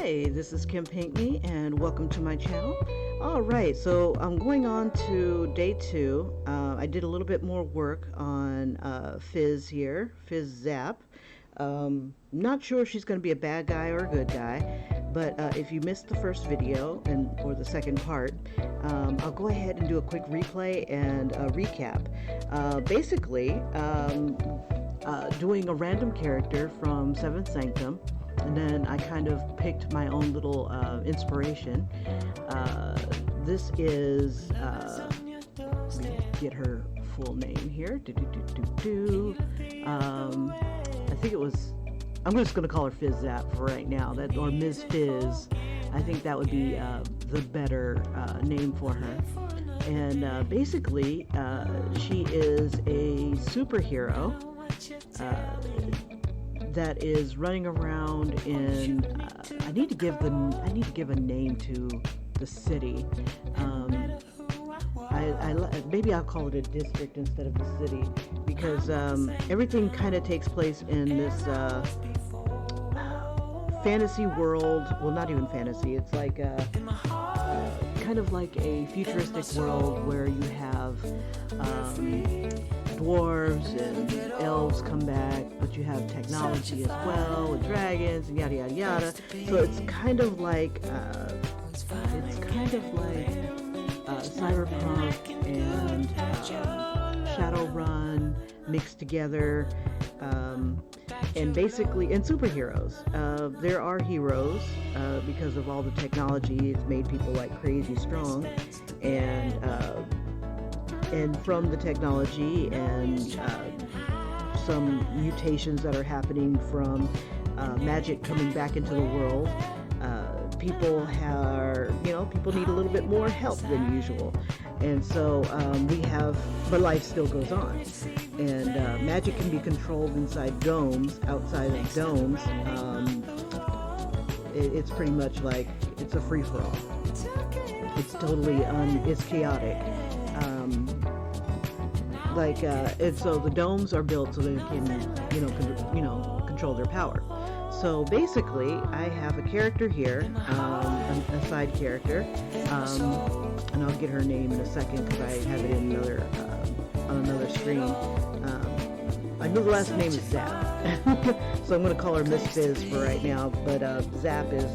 Hi, this is Kim Paint Me, and welcome to my channel. All right, so I'm going on to day 2. I did a little bit more work on Fizz here, Fizz Zap. Not sure if she's going to be a bad guy or a good guy, but if you missed the first video or the second part, I'll go ahead and do a quick replay and recap. Basically, doing a random character from Seventh Sanctum. And then I kind of picked my own little inspiration. This is, let me get her full name here. I think it was, I'm just going to call her Fizz Zap for right now, or Ms. Fizz. I think that would be the better name for her. And basically, she is a superhero that is running around in I need to give a name to the city. Maybe I'll call it a district instead of a city, because everything kind of takes place in this fantasy world. Well, not even fantasy, it's like kind of like a futuristic world where you have dwarves and elves come back, but you have technology as well with dragons and yada yada yada. So it's kind of like cyberpunk and Shadowrun mixed together, and basically, and superheroes. There are heroes because of all the technology. It's made people like crazy strong, and from the technology and some mutations that are happening from magic coming back into the world, people need a little bit more help than usual, and so but life still goes on, and magic can be controlled inside domes. Outside of domes, it's pretty much like it's a free-for-all. It's totally it's chaotic. And so the domes are built so they can, control their power. So basically, I have a character here, a side character, and I'll get her name in a second because I have it in on another screen. I know the last name is Zap, so I'm going to call her Miss Fizz for right now. But Zap is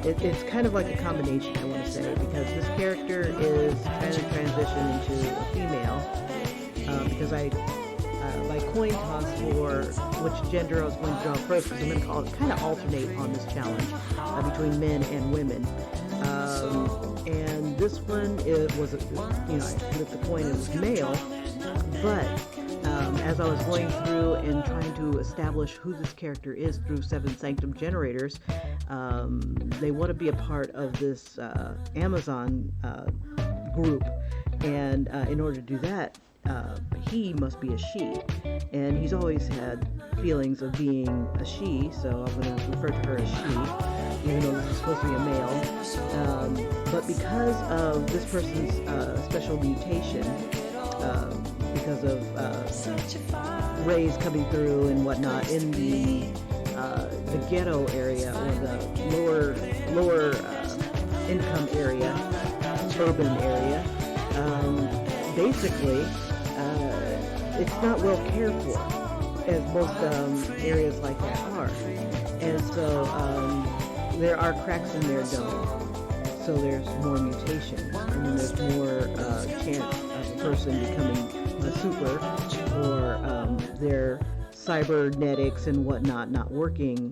it's kind of like a combination, I want to say, because this character is kind of transitioned into a female. Because I coin toss for which gender I was going to draw first, because I'm going to kind of alternate on this challenge between men and women. And this one, I flipped the coin, it was male, but as I was going through and trying to establish who this character is through Seventh Sanctum generators, they want to be a part of this Amazon group, and in order to do that, he must be a she, and he's always had feelings of being a she, so I'm going to refer to her as she, even though this is supposed to be a male. But because of this person's special mutation, because of rays coming through and whatnot in the ghetto area, or the lower income area, urban area, basically it's not well cared for, as most areas like that are, and so there are cracks in their dome, so there's more mutations, and then there's more chance of a person becoming a super, or their cybernetics and whatnot not working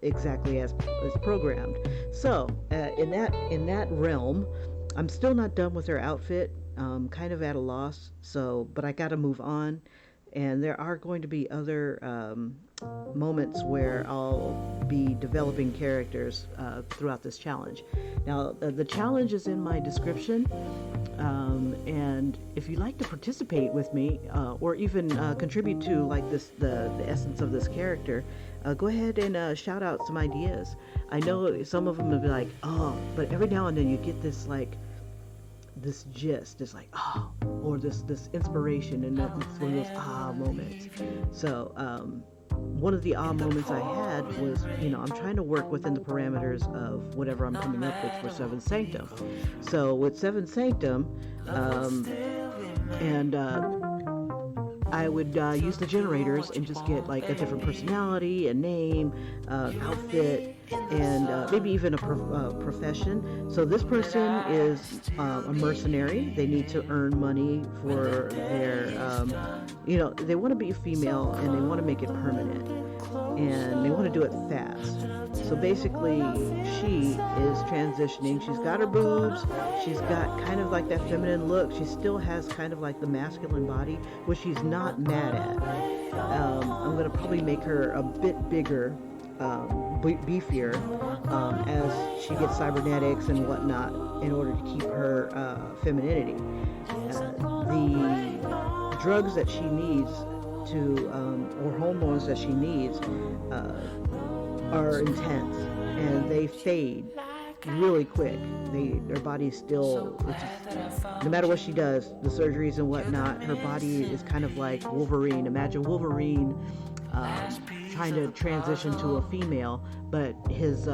exactly as programmed. So in that realm, I'm still not done with her outfit. Kind of at a loss, but I gotta move on, and there are going to be other moments where I'll be developing characters throughout this challenge. Now, the challenge is in my description, and if you'd like to participate with me, or even contribute to the essence of this character, go ahead and shout out some ideas. I know some of them will be like, oh, but every now and then you get this this gist, is like, or this inspiration, and that's one of those moments. So one of the odd moments I had was, I'm trying to work within the parameters of whatever I'm coming up with for Seventh Sanctum. So with Seventh Sanctum, and I would use the generators and just get like a different personality, a name, outfit, and maybe even a profession. So this person is a mercenary. They need to earn money for their, they want to be a female and they want to make it permanent. And they want to do it fast. So basically, she is transitioning. She's got her boobs. She's got kind of like that feminine look. She still has kind of like the masculine body, which she's not mad at. I'm going to probably make her a bit bigger, beefier, as she gets cybernetics and whatnot in order to keep her femininity. The drugs that she needs or hormones that she needs are intense, and they fade really quick. Their body's still, no matter what she does, the surgeries and whatnot, her body is kind of like Wolverine. Imagine Wolverine trying to transition to a female, but his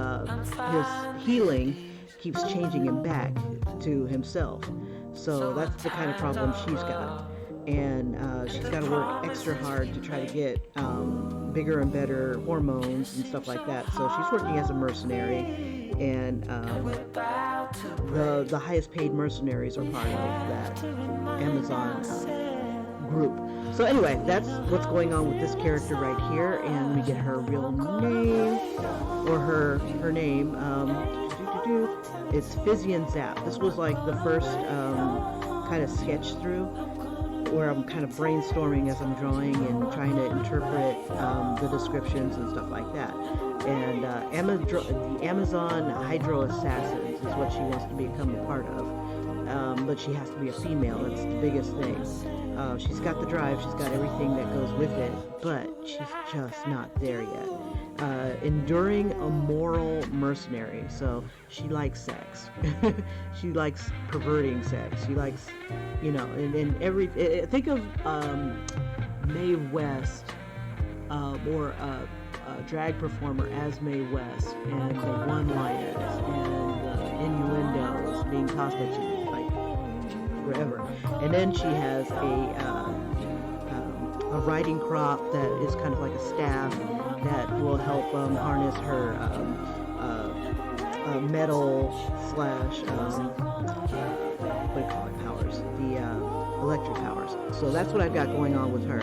healing keeps changing him back to himself. So that's the kind of problem she's got. And she's got to work extra hard to try to get bigger and better hormones and stuff like that. So she's working as a mercenary, and the highest paid mercenaries are part of that Amazon group. So anyway, that's what's going on with this character right here, and we get her real name, or her name. It's Fizzy Zap. This was like the first kind of sketch through, where I'm kind of brainstorming as I'm drawing and trying to interpret the descriptions and stuff like that. And the Amazon Hydro Assassins is what she wants to become a part of. But she has to be a female. That's the biggest thing. She's got the drive. She's got everything that goes with it, but she's just not there yet. Enduring a moral mercenary. So she likes sex. She likes perverting sex. She likes, think of Mae West, or a drag performer as Mae West, and the one-liners and the innuendos being tossed at you like forever. And then she has a riding crop that is kind of like a staff that will help harness her metal slash what do you call it, powers, the electric powers. So that's what I've got going on with her,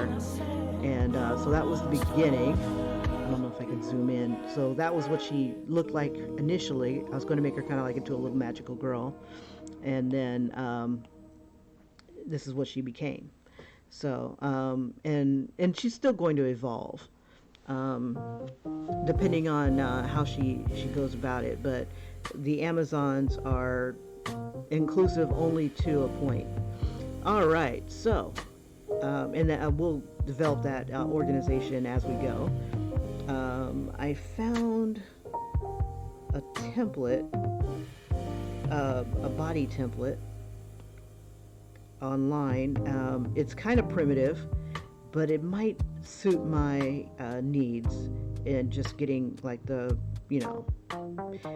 and so that was the beginning. I don't know if I can zoom in. So that was what she looked like initially. I was going to make her kind of like into a little magical girl, and then this is what she became. So and she's still going to evolve, depending on how she goes about it. But the Amazons are inclusive only to a point. All right, so and we'll develop that organization as we go. I found a template, a body template online. It's kind of primitive, but it might suit my needs in just getting like the,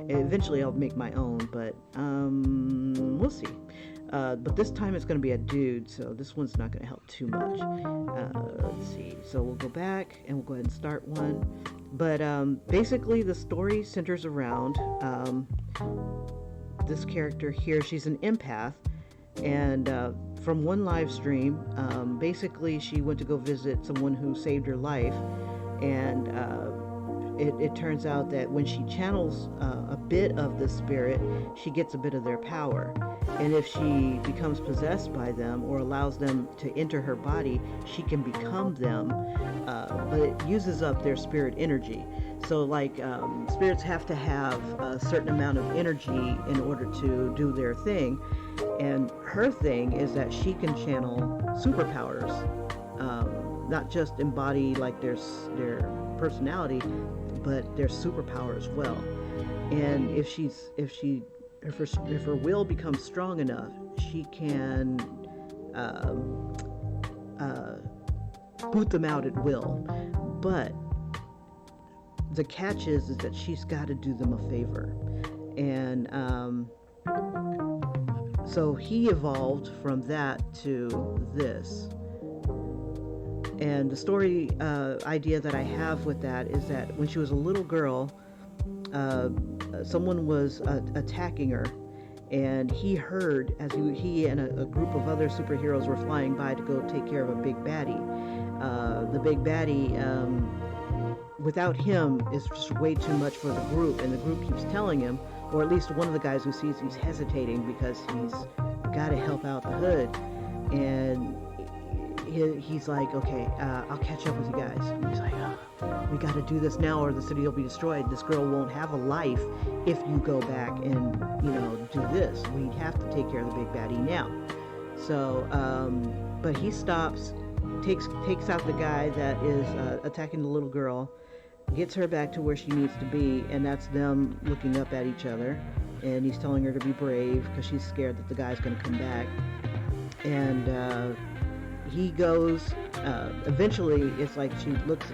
eventually I'll make my own, but we'll see. But this time it's going to be a dude, so this one's not going to help too much. Let's see. So we'll go back and we'll go ahead and start one. But basically the story centers around this character here. She's an empath, and from one live stream, basically she went to go visit someone who saved her life, and it turns out that when she channels a bit of the spirit, she gets a bit of their power. And if she becomes possessed by them or allows them to enter her body, she can become them, but it uses up their spirit energy. So like spirits have to have a certain amount of energy in order to do their thing. And her thing is that she can channel superpowers, not just embody like their personality, but their superpower as well. And if her will becomes strong enough, she can boot them out at will. But the catch is that she's got to do them a favor. And so he evolved from that to this. And the story idea that I have with that is that when she was a little girl, someone was attacking her, and he heard as he and a group of other superheroes were flying by to go take care of a big baddie. The big baddie, without him, is just way too much for the group, and the group keeps telling him, or at least one of the guys who sees he's hesitating because he's got to help out the hood, and he's like, okay, I'll catch up with you guys. And he's like, we got to do this now or the city will be destroyed. This girl won't have a life if you go back and, do this. We have to take care of the big baddie now. So, but he stops, takes out the guy that is attacking the little girl, gets her back to where she needs to be, and that's them looking up at each other. And he's telling her to be brave because she's scared that the guy's going to come back. And he goes, eventually it's like she looks,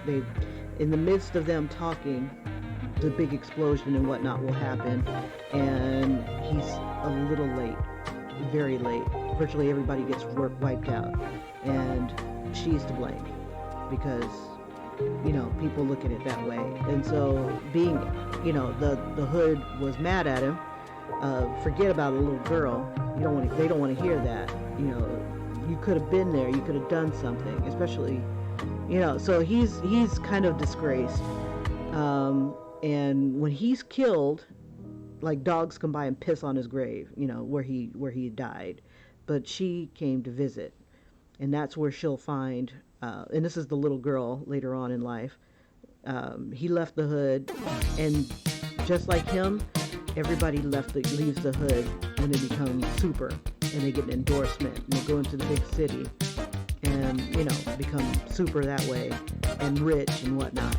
in the midst of them talking, the big explosion and whatnot will happen, and he's a little late, very late. Virtually everybody gets wiped out, and she's to blame because, people look at it that way. And so being, the hood was mad at him. Forget about a little girl. They don't want to hear that. You could have been there. You could have done something, especially, so he's kind of disgraced. And when he's killed, like, dogs come by and piss on his grave, where he died. But she came to visit, and that's where she'll find, and this is the little girl later on in life. He left the hood, and just like him, everybody leaves the hood when they become super, and they get an endorsement, and they go into the big city, and become super that way, and rich and whatnot.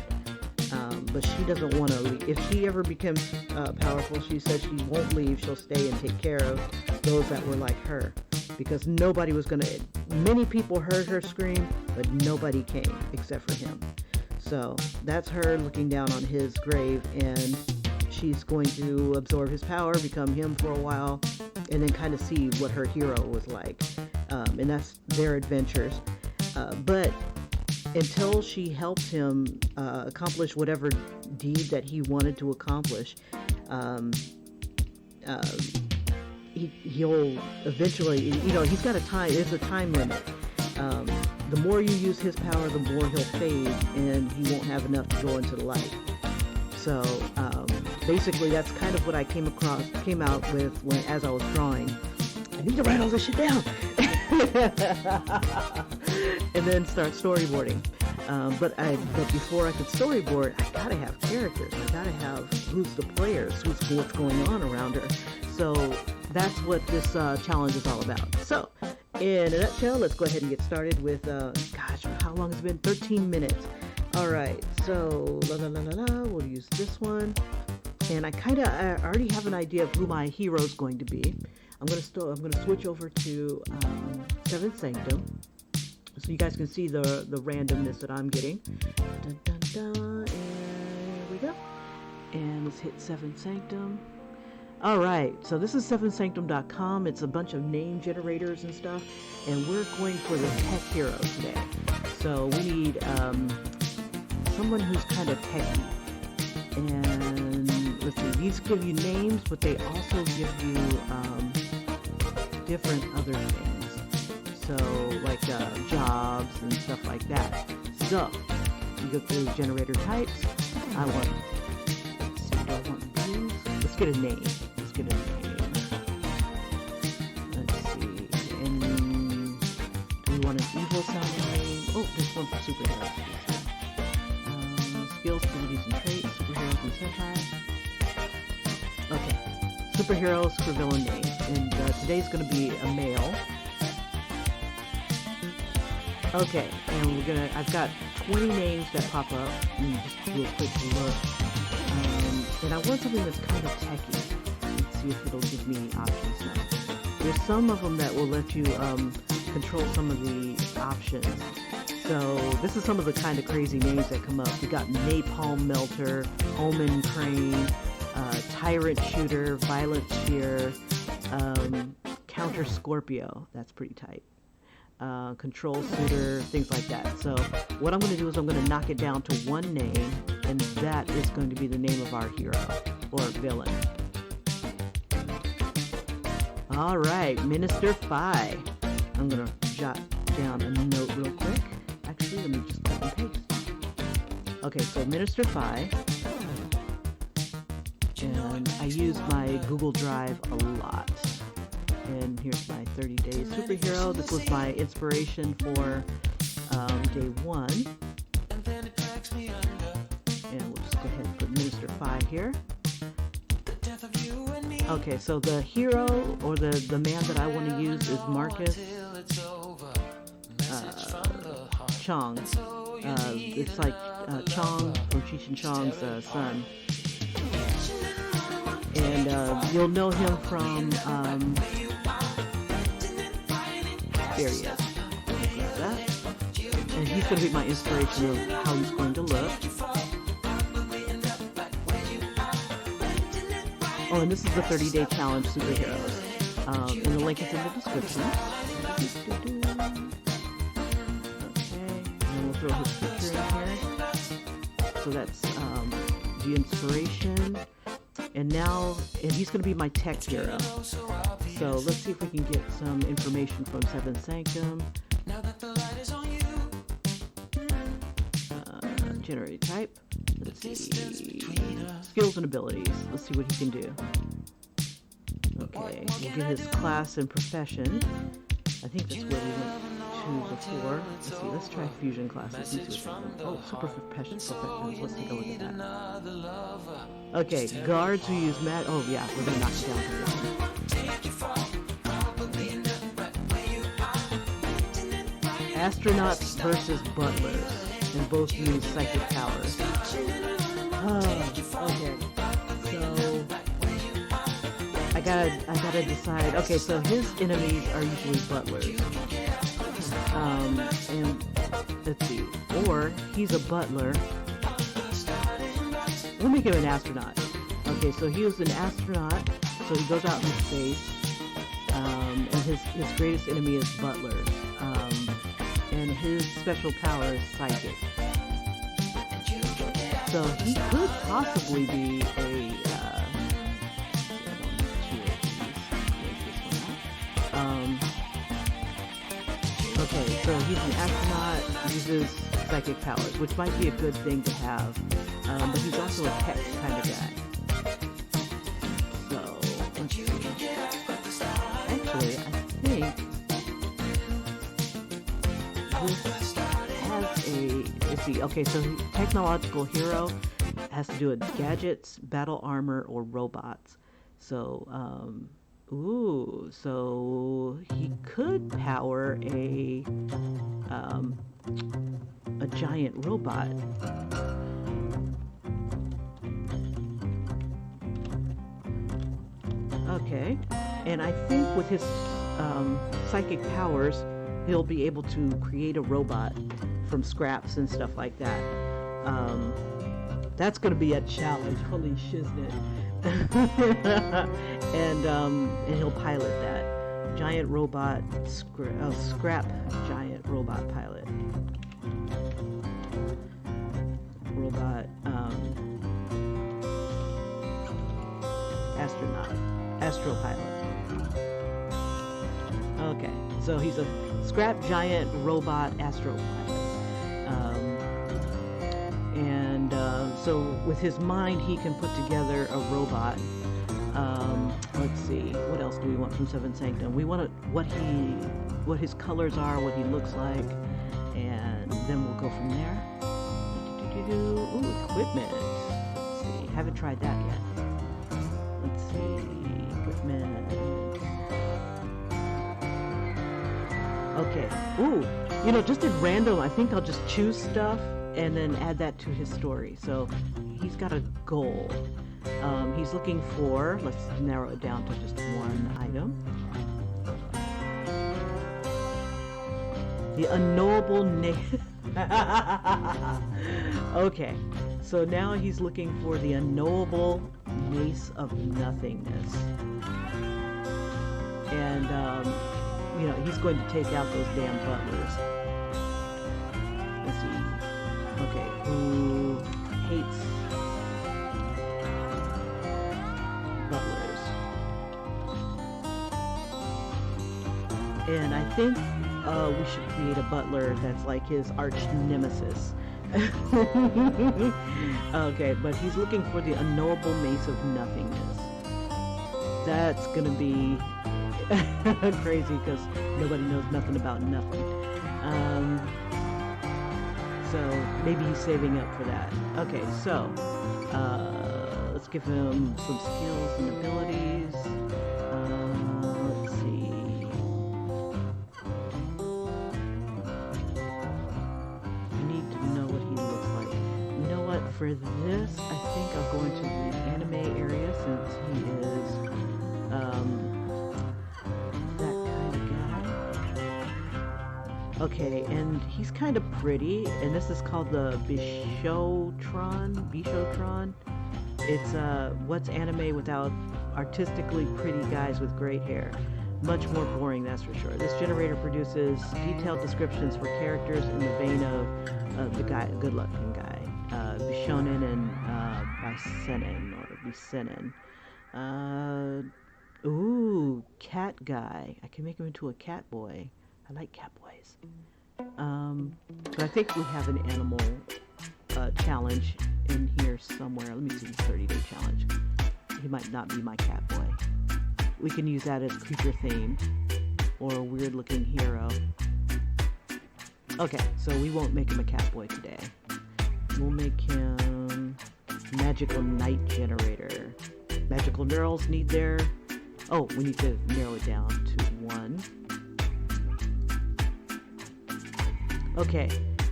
But she doesn't want to leave. If she ever becomes powerful, she says she won't leave. She'll stay and take care of those that were like her, because nobody was going to. Many people heard her scream, but nobody came except for him. So that's her looking down on his grave, and she's going to absorb his power, become him for a while, and then kind of see what her hero was like. And that's their adventures. But until she helps him accomplish whatever deed that he wanted to accomplish, he'll eventually, he's got a time, there's a time limit. The more you use his power, the more he'll fade, and he won't have enough to go into the light. So basically that's kind of what I came out with as I was drawing. I need to write all this shit down. And then start storyboarding. But before I could storyboard, I gotta have characters. I gotta have who's the players, what's going on around her. So that's what this challenge is all about. So in a nutshell, let's go ahead and get started with, how long has it been? 13 minutes. All right, so we'll use this one. And I already have an idea of who my hero is going to be. I'm gonna switch over to Seventh Sanctum, so you guys can see the randomness that I'm getting. Dun, dun, dun, and there we go. And let's hit Seventh Sanctum. All right, so this is seventhsanctum.com. It's a bunch of name generators and stuff, and we're going for the tech hero today. So we need someone who's kind of techy. And let's see, these give you names, but they also give you different other things. So like jobs and stuff like that. So you go through generator types. Let's get a name. Let's see. And do we want an evil sounding name? Oh, there's one for superheroes. Skills, abilities, and traits, superheroes and sentai. Okay, superheroes for villain names, and today's going to be a male. Okay, and I've got 20 names that pop up. Let me just do a quick look. And I want something that's kind of techy. Let's see if it'll give me options now. There's some of them that will let you control some of the options. So this is some of the kind of crazy names that come up. We got Napalm Melter, Omen Crane, Tyrant Shooter, Violent Spear, Counter Scorpio. That's pretty tight. Control Suitor, things like that. So what I'm going to do is I'm going to knock it down to one name, and that is going to be the name of our hero or villain. All right, Minister Phi. I'm going to jot down a note real quick. Actually, let me just cut and paste. Okay, so Minister Phi. And I use my Google Drive a lot. And here's my 30 Days Superhero. This was my inspiration for day 1. And we'll just go ahead and put Minister Phi here. Okay, so the hero or the man that I want to use is Marcus Chong. It's like Chong from Cheech and Chong's son. And you'll know him from there he is. Like that. And he's going to be my inspiration of how he's going to look. Oh, and this is the 30-day challenge superheroes. And the link is in the description. Okay, and we'll throw his picture in here. So that's the inspiration. And now, and he's going to be my tech hero. So let's see if we can get some information from Seventh Sanctum. Generate type. Let's see. Skills and abilities. Let's see what he can do. Okay, we'll get his class and profession. I think that's where we went to before. Let's see, let's try fusion classes. Oh, super profession. Let's take a look at that. Okay, guards who use mat. Oh yeah, we're gonna knock it down to 1. Astronauts versus butlers, and both use psychic powers. Oh, okay. So I gotta decide. Okay, so his enemies are usually butlers. And let's see. Or he's a butler. We'll make him an astronaut. Okay, so he was an astronaut, so he goes out in space. And his greatest enemy is butlers. And his special power is psychic. So he could possibly be a okay, so he's an astronaut, uses psychic powers, which might be a good thing to have. But he's also a tech kind of guy. So, let's see. Actually, I think this has a, let's see, okay, so technological hero has to do with gadgets, battle armor, or robots. So, so he could power a giant robot. Okay, and I think with his psychic powers, he'll be able to create a robot from scraps and stuff like that. That's going to be a challenge. Holy shiznit. and he'll pilot that giant robot scrap giant robot pilot. Robot astro pilot. Okay, so he's a scrap giant robot astro pilot. So with his mind, he can put together a robot. Let's see, what else do we want from Seventh Sanctum? We want what his colors are, what he looks like, and then we'll go from there. Ooh, equipment. Let's see, haven't tried that yet. Let's see, equipment. Okay. Ooh, just at random, I think I'll just choose stuff and then add that to his story. So he's got a goal. He's looking for, let's narrow it down to just one item. The unknowable Okay, so now he's looking for the unknowable mace of nothingness. And, you know, he's going to take out those damn butlers. Let's see. Okay, who hates butlers? And I think we should create a butler that's like his arch nemesis. Okay, but he's looking for the unknowable mace of nothingness. That's gonna be crazy because nobody knows nothing about nothing. So maybe he's saving up for that. Okay, so let's give him some skills and abilities. Let's see. I need to know what he looks like. You know what? For this, I think I'll go into the anime area since he is that kind of guy. Okay, and he's kind of pretty, and this is called the Bishotron. It's what's anime without artistically pretty guys with great hair. Much more boring, that's for sure. This generator produces detailed descriptions for characters in the vein of the guy, good-looking guy, Bishonen and Bisenen. Ooh, cat guy. I can make him into a cat boy. I like cat boys. But I think we have an animal challenge in here somewhere. Let me see the 30-day challenge. He might not be my cat boy. We can use that as creature themed or a weird looking hero. Okay, so we won't make him a cat boy today. We'll make him magical night generator. Magical neurals need their... Oh, we need to narrow it down to 1. Okay,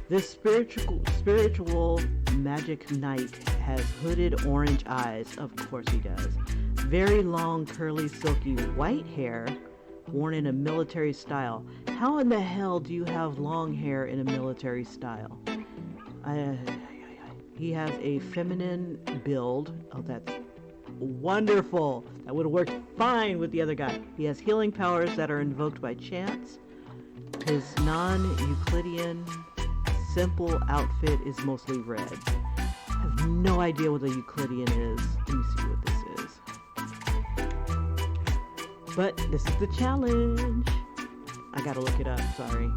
this spiritual magic knight has hooded orange eyes. Of course he does. Very long, curly, silky white hair worn in a military style. How in the hell do you have long hair in a military style? He has a feminine build. Oh, that's wonderful. That would have worked fine with the other guy. He has healing powers that are invoked by chance. His non-Euclidean simple outfit is mostly red. I have no idea what a Euclidean is. Let me see what this is. But this is the challenge. I gotta look it up, sorry.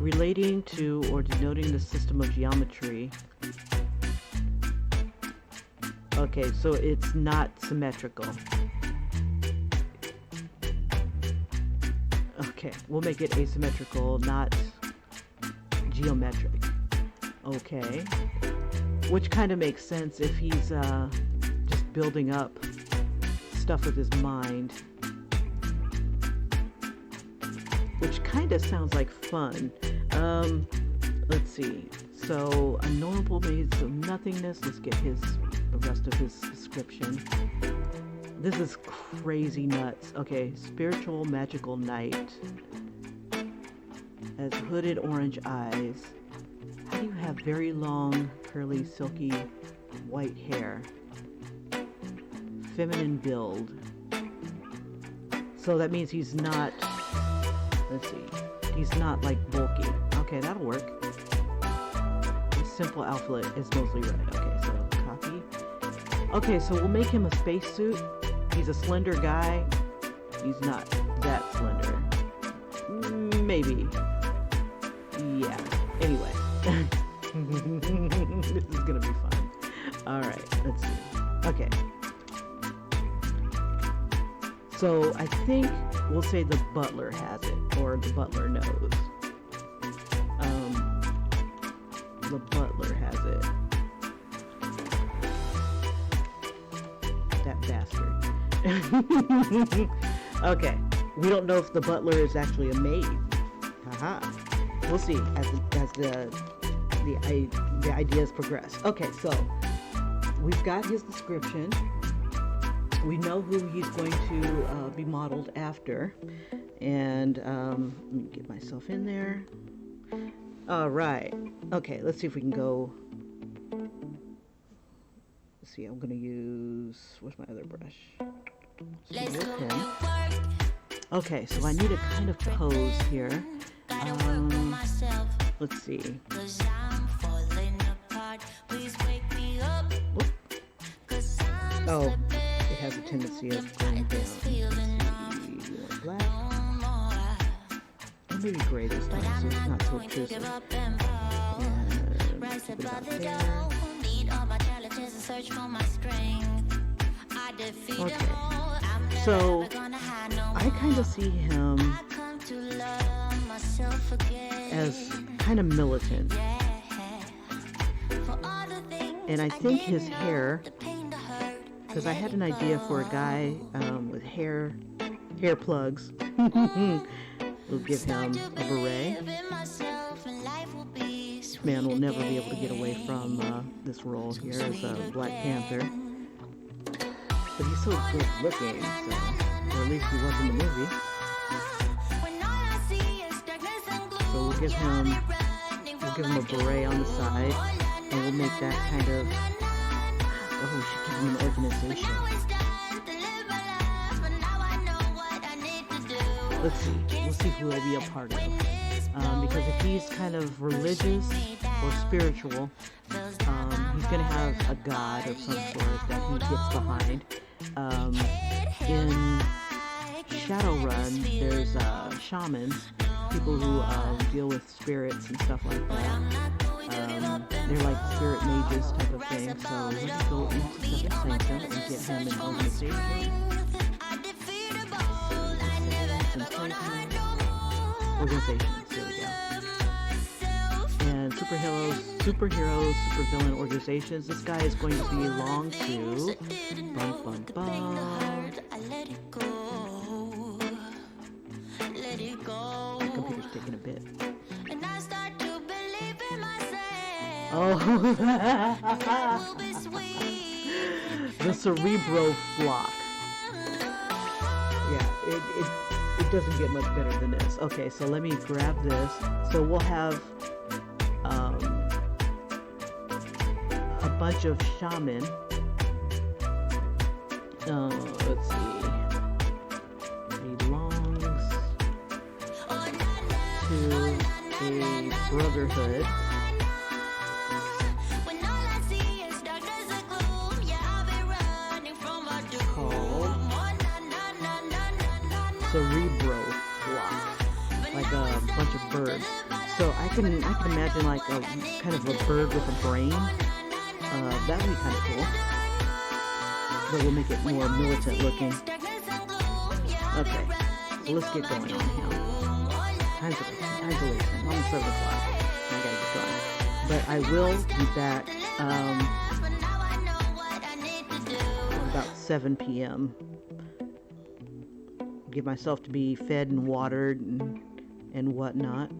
Relating to or denoting the system of geometry. Okay, so it's not symmetrical. Okay, we'll make it asymmetrical, not geometric. Okay. Which kind of makes sense if he's just building up stuff with his mind. Which kind of sounds like fun. Let's see. So, unknowable maze of nothingness. Let's get the rest of his description. This is crazy nuts. Okay, spiritual magical knight. Has hooded orange eyes. How do you have very long, curly, silky, white hair? Feminine build. So that means he's not, let's see, he's not like bulky. Okay, that'll work. His simple outfit is mostly red. Okay, so copy. Okay, so we'll make him a spacesuit. He's a slender guy. He's not that slender. Maybe. Yeah. Anyway. This is gonna be fun. Alright, let's see. Okay. So I think we'll say the butler has it, or the butler knows. The butler has it. That bastard. Okay, we don't know if the butler is actually a maid. Haha. We'll see as the ideas progress. Okay, so we've got his description. We know who he's going to be modeled after, And let me get myself in there. All right. Okay, let's see if we can go. Let's see, I'm going to use, where's my other brush? Okay, so I need a kind of pose here. Let's see. Oh, it has a tendency of going down. Let's see, you want black. Or maybe gray this time, so it's not so obtrusive. And keep it about there. Okay, so I kind of see him as kind of militant. And I think his hair, because I had an idea for a guy with hair plugs. We'll give him a beret. This man will never be able to get away from this role here as a Black Panther. But he's so good looking, so, or at least he was in the movie. So we'll give him a beret on the side, and we'll make that kind of, oh, we should give him an organization. Let's see, we'll see who he'll be a part of. Because if he's kind of religious or spiritual, he's going to have a god of some sort that he gets behind. In Shadowrun, there's shamans, people who deal with spirits and stuff like that. They're like spirit mages type of thing. So let's go into Seventh Sanctum and get him an organization. Organizations, there we go. And superheroes, supervillain organizations. This guy is going to belong to The computer's taking a bit. Oh, the Cerebro flock. Yeah, it doesn't get much better than this. Okay, so let me grab this. So we'll have a bunch of shaman. Let's see. Belongs to a brotherhood. Cerebro flock, like a bunch of birds. So I can imagine like a kind of a bird with a brain. That would be kind of cool. But we'll make it more militant looking. Okay, so let's get going on him. Time's late. I'm almost 7 o'clock. I gotta get going. But I will be back about 7 p.m. Get myself to be fed and watered and whatnot.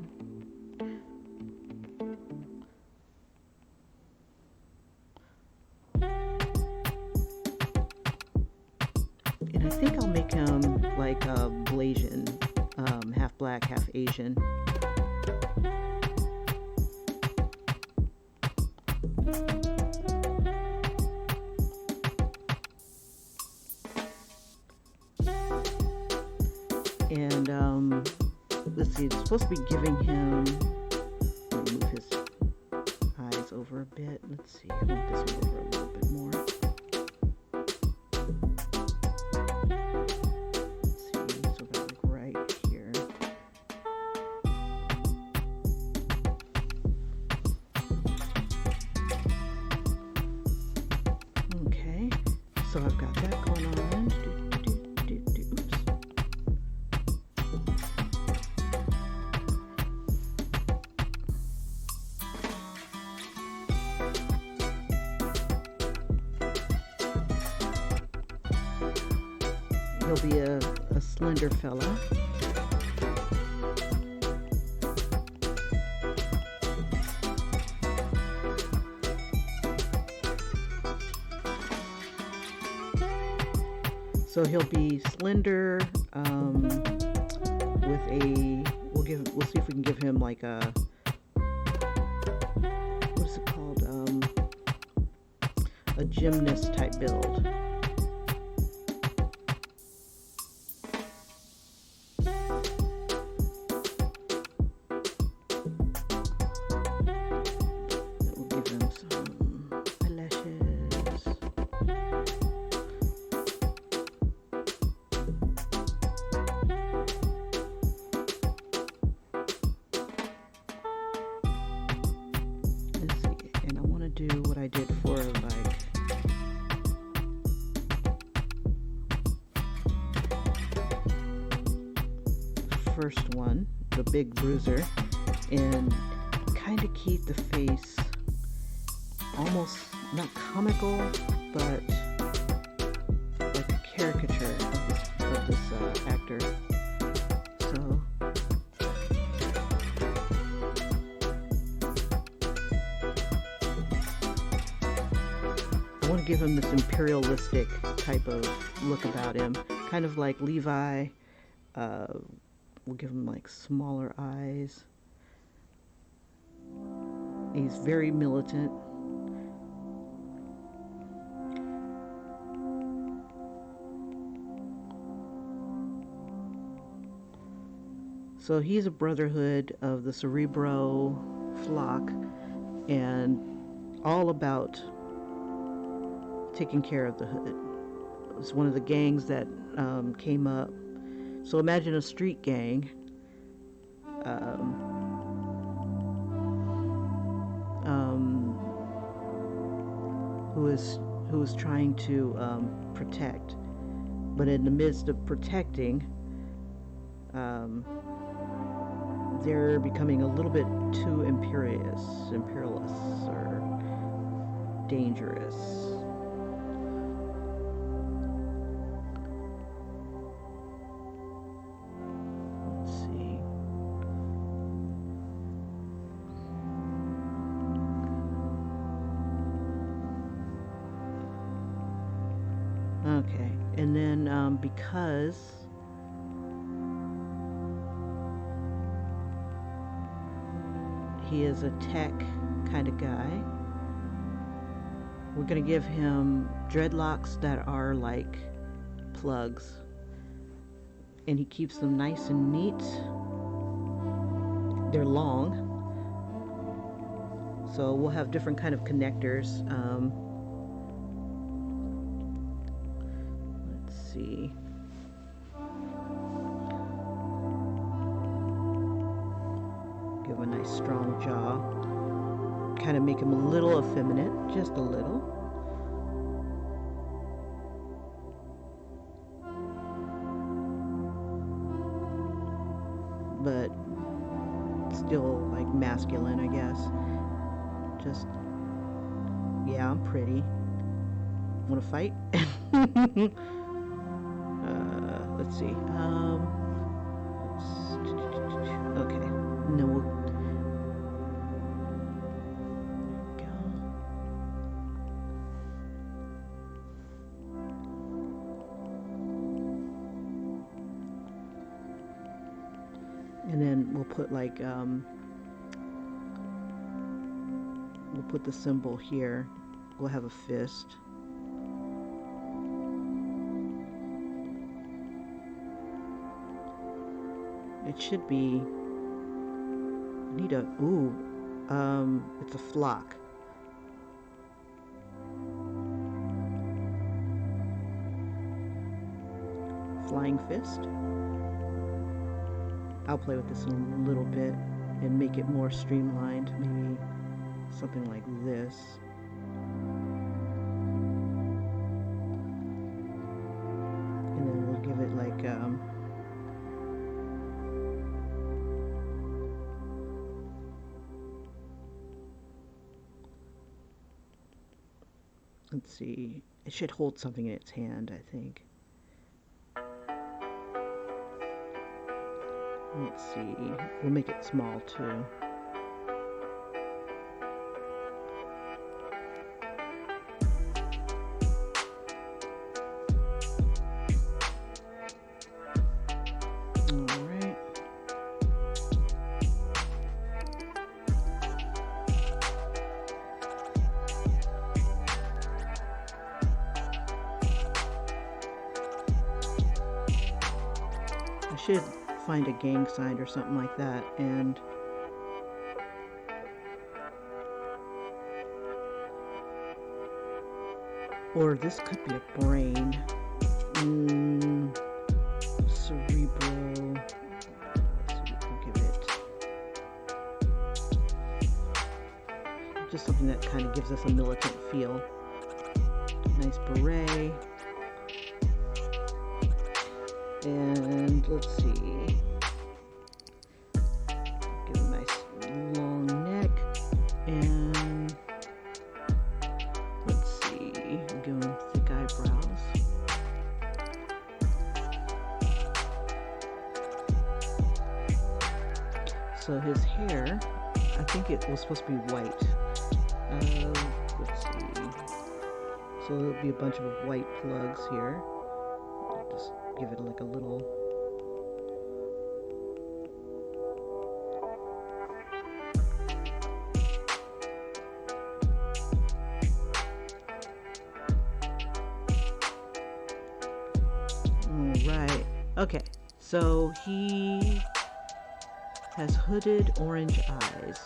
And I think I'll make him like a Blasian, half black, half Asian. And let's see, it's supposed to be giving him, let me move his eyes over a bit. Let's see, I want this one over a little bit more. Let's see, so about like right here. Okay, so I've got that going on. He'll be a slender fella. So he'll be slender, we'll see if we can give him like a, what is it called? A gymnast type build. Do what I did for like first one, the big bruiser, and kind of keep the face almost not comical, but like a caricature of this actor. So I want to give him this imperialistic type of look about him, kind of like Levi. We'll give him like smaller eyes. He's very militant. So he's a brotherhood of the Cerebro flock, and all about taking care of the hood. It was one of the gangs that came up. So imagine a street gang who is trying to protect, but in the midst of protecting, they're becoming a little bit too imperialist or dangerous. Okay, and then because he is a tech kind of guy, we're going to give him dreadlocks that are like plugs, and he keeps them nice and neat. They're long, so we'll have different kind of connectors. See. Give him a nice strong jaw. Kind of make him a little effeminate, just a little. But still like masculine, I guess. Just, yeah, I'm pretty. Wanna fight? Let's see. Okay. No. There we go. And then we'll put like we'll put the symbol here. We'll have a fist. It should be, I need a, it's a flock. Flying fist. I'll play with this a little bit and make it more streamlined, maybe something like this. And then we'll give it like, let's see, it should hold something in its hand, I think. Let's see, we'll make it small too. Alright, should find a gang sign or something like that, and or this could be a brain. Cerebral. Let's see, we'll give it just something that kind of gives us a militant feel. Nice beret. And let's see. Give him a nice long neck. And let's see. Give him thick eyebrows. So his hair, I think it was supposed to be white. Let's see. So there'll be a bunch of white plugs here. I'll just give it like a little. All right. Okay. So he has hooded orange eyes.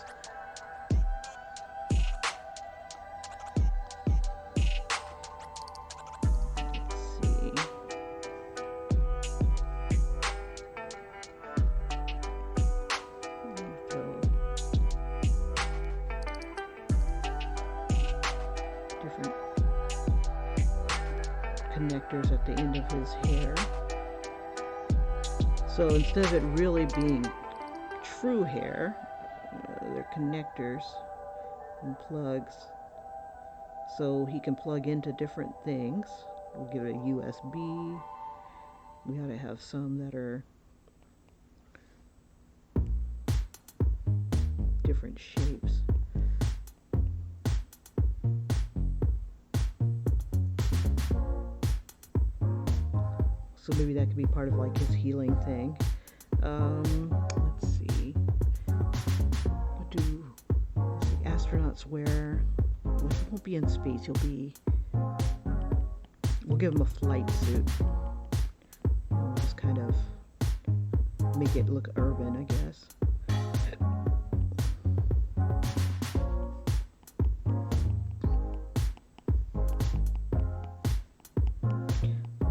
Different connectors at the end of his hair. So instead of it really being true hair, they're connectors and plugs, so he can plug into different things. We'll give it a USB. We ought to have some that are different shapes. So maybe that could be part of like his healing thing. Let's see. What do astronauts wear? Well, he won't be in space. He'll be. We'll give him a flight suit. And we'll just kind of make it look urban, I guess.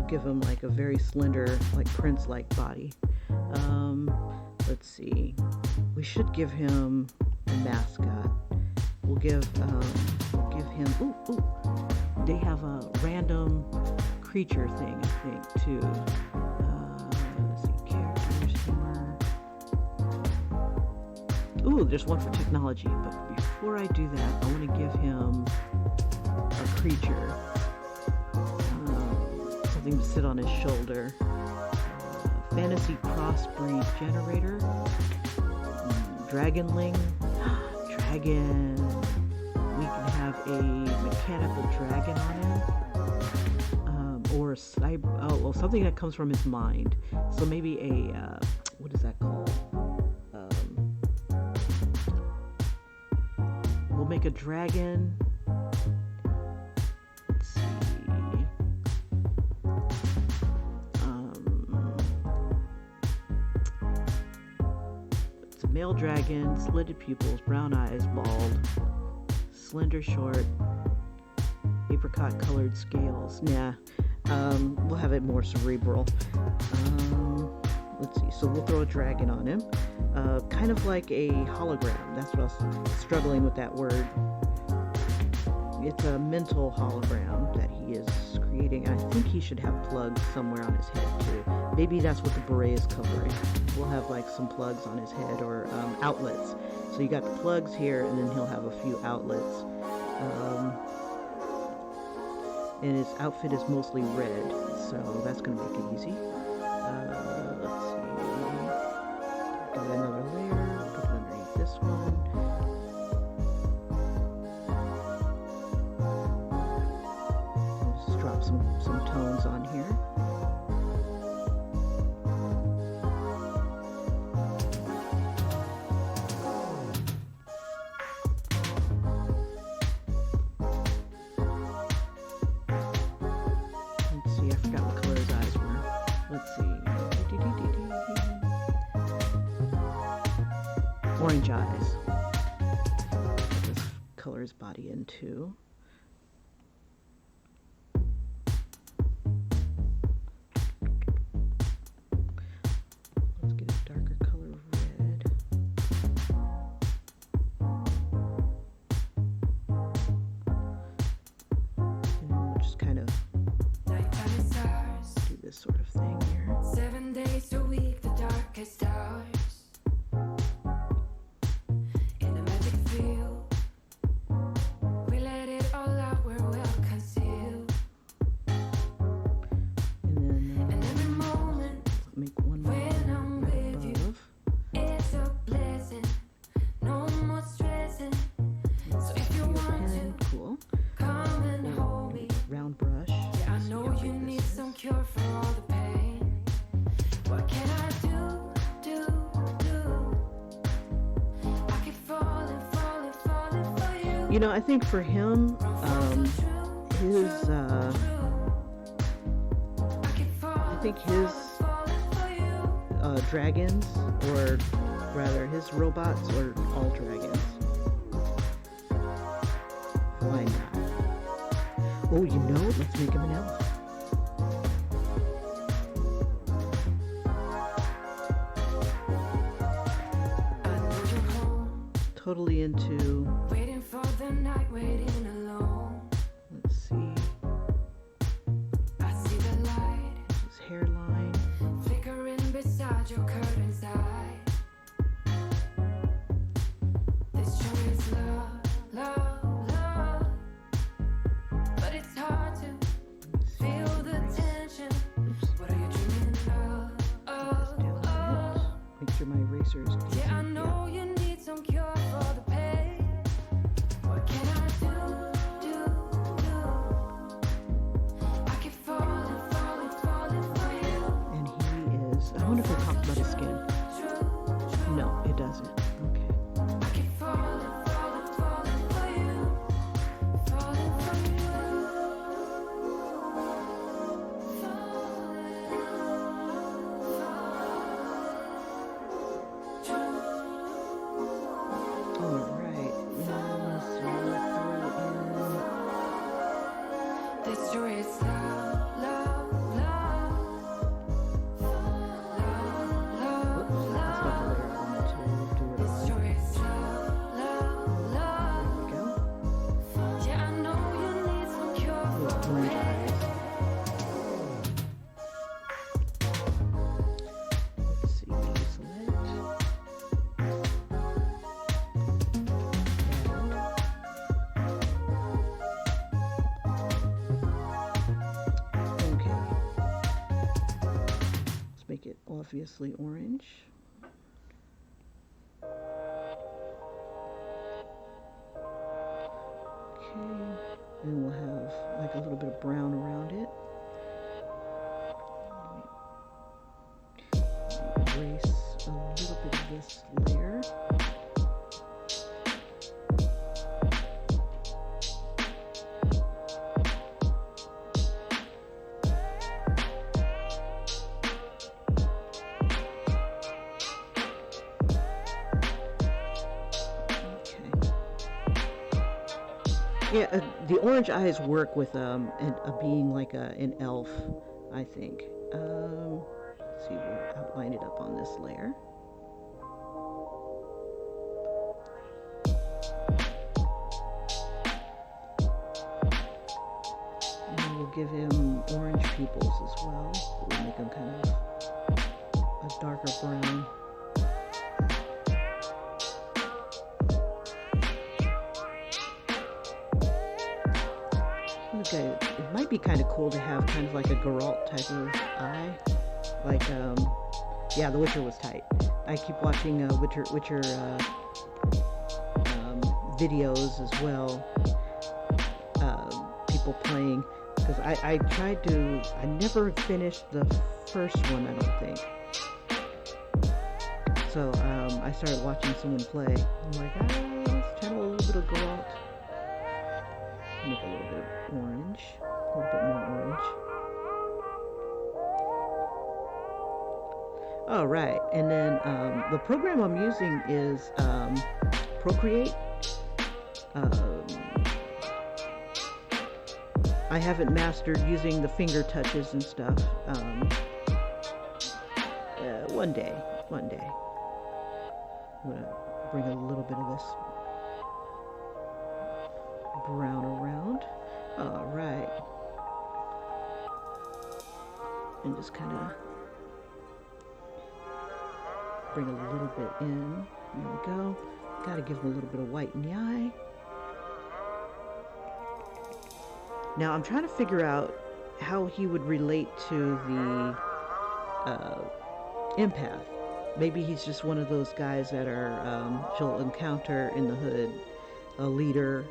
Give him like a very slender, like Prince-like body. Let's see. We should give him a mascot. We'll give him. Ooh. They have a random creature thing, I think, too. Let's see. Characters, humor. Ooh, there's one for technology. But before I do that, I want to give him a creature. Something to sit on his shoulder. Fantasy crossbreed generator. Dragonling. Dragon. We can have a mechanical dragon on him. Or a cyber. Oh, well, something that comes from his mind. So maybe a. What is that called? We'll make a dragon. Male dragon, slitted pupils, brown eyes, bald, slender, short, apricot colored scales. Nah, we'll have it more cerebral. Let's see, so we'll throw a dragon on him. Kind of like a hologram. That's what I was struggling with that word. It's a mental hologram that he is creating. I think he should have plugs somewhere on his head too. Maybe that's what the beret is covering. We'll have like some plugs on his head or outlets. So you got the plugs here, and then he'll have a few outlets. And his outfit is mostly red, so that's going to make it easy. Let's see. Got another layer. Put it underneath this one. Just drop some tones on here. Let's see, I forgot what color his eyes were. Let's see. orange eyes. This color his body in too. Let's get a darker color of red. And then we'll just kind of do this sort of thing here. 7 days a week, the darkest hours. In the magic field, we let it all out, we're well concealed. And then every moment make one more when I'm right with you, above. it's a blessing, no more stressing. So if you want Pen, to, cool. come and hold me. Round brush. Yeah, I See know how you big need this some is. cure for all the pain. What can I do? I keep falling for you. You know, I think for him, his I think his dragons, or rather his robots, are all dragons. Why not? Oh, you know, let's make him an elf. Totally into, Waiting for the night, waiting alone. let's see, I see the light his hairline. flickering beside your curtain's eye. This show is love, but it's hard to feel the tension. What are you dreaming of? Make sure my eraser is clean. Yeah, I know you need some cure for the pain. What can I do? I keep falling for you. And he is, I wonder if it talks about his skin. No, it doesn't. Okay. I keep falling for you. Falling for All right. Now, so this story is love. oops, that's not the letter I wanted to do it This on. story is love. There we go. Yeah, I know you need some cure for Little the orange pain. eyes. Let's see, select. Okay. Let's make it obviously orange. Okay. And we'll have like a little bit of brown around it. Erase a little bit of this layer. Yeah, the orange eyes work with being like an elf, I think. Let's see, we'll outline it up on this layer. And we'll give him orange pupils as well. We'll make them kind of a darker brown. Okay, it might be kind of cool to have kind of like a Geralt type of eye. Like, yeah, The Witcher was tight. I keep watching Witcher videos as well. People playing, because I tried to, I never finished the first one, I don't think. So I started watching someone play. I'm like, let's channel a little bit of Geralt. Make a little bit of orange, a little bit more orange. All right, and then the program I'm using is Procreate. Um, I haven't mastered using the finger touches and stuff. One day. I'm gonna bring a little bit of this brown around. All right, and just kind of bring a little bit in. There we go. Got to give him a little bit of white in the eye. Now I'm trying to figure out how he would relate to the empath. Maybe he's just one of those guys that are she'll encounter in the hood, a leader.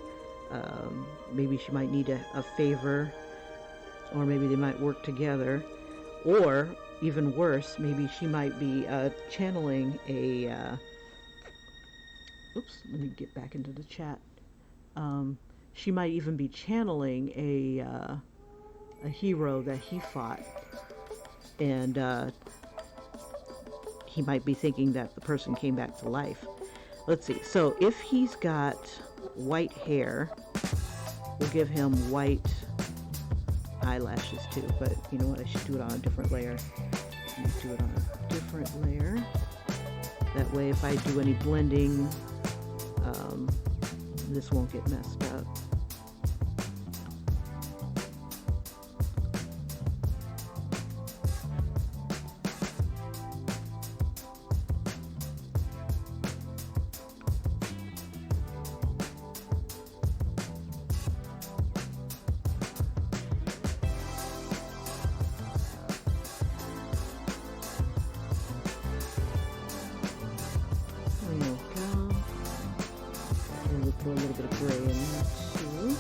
Maybe she might need a favor, or maybe they might work together, or even worse, maybe she might be channeling a oops, let me get back into the chat. She might even be channeling a hero that he fought, and he might be thinking that the person came back to life. Let's see. So if he's got white hair, we'll give him white eyelashes too. But you know what? I should do it on a different layer. Let me do it on a different layer. That way, if I do any blending, this won't get messed up. Throw a little bit of gray in there too.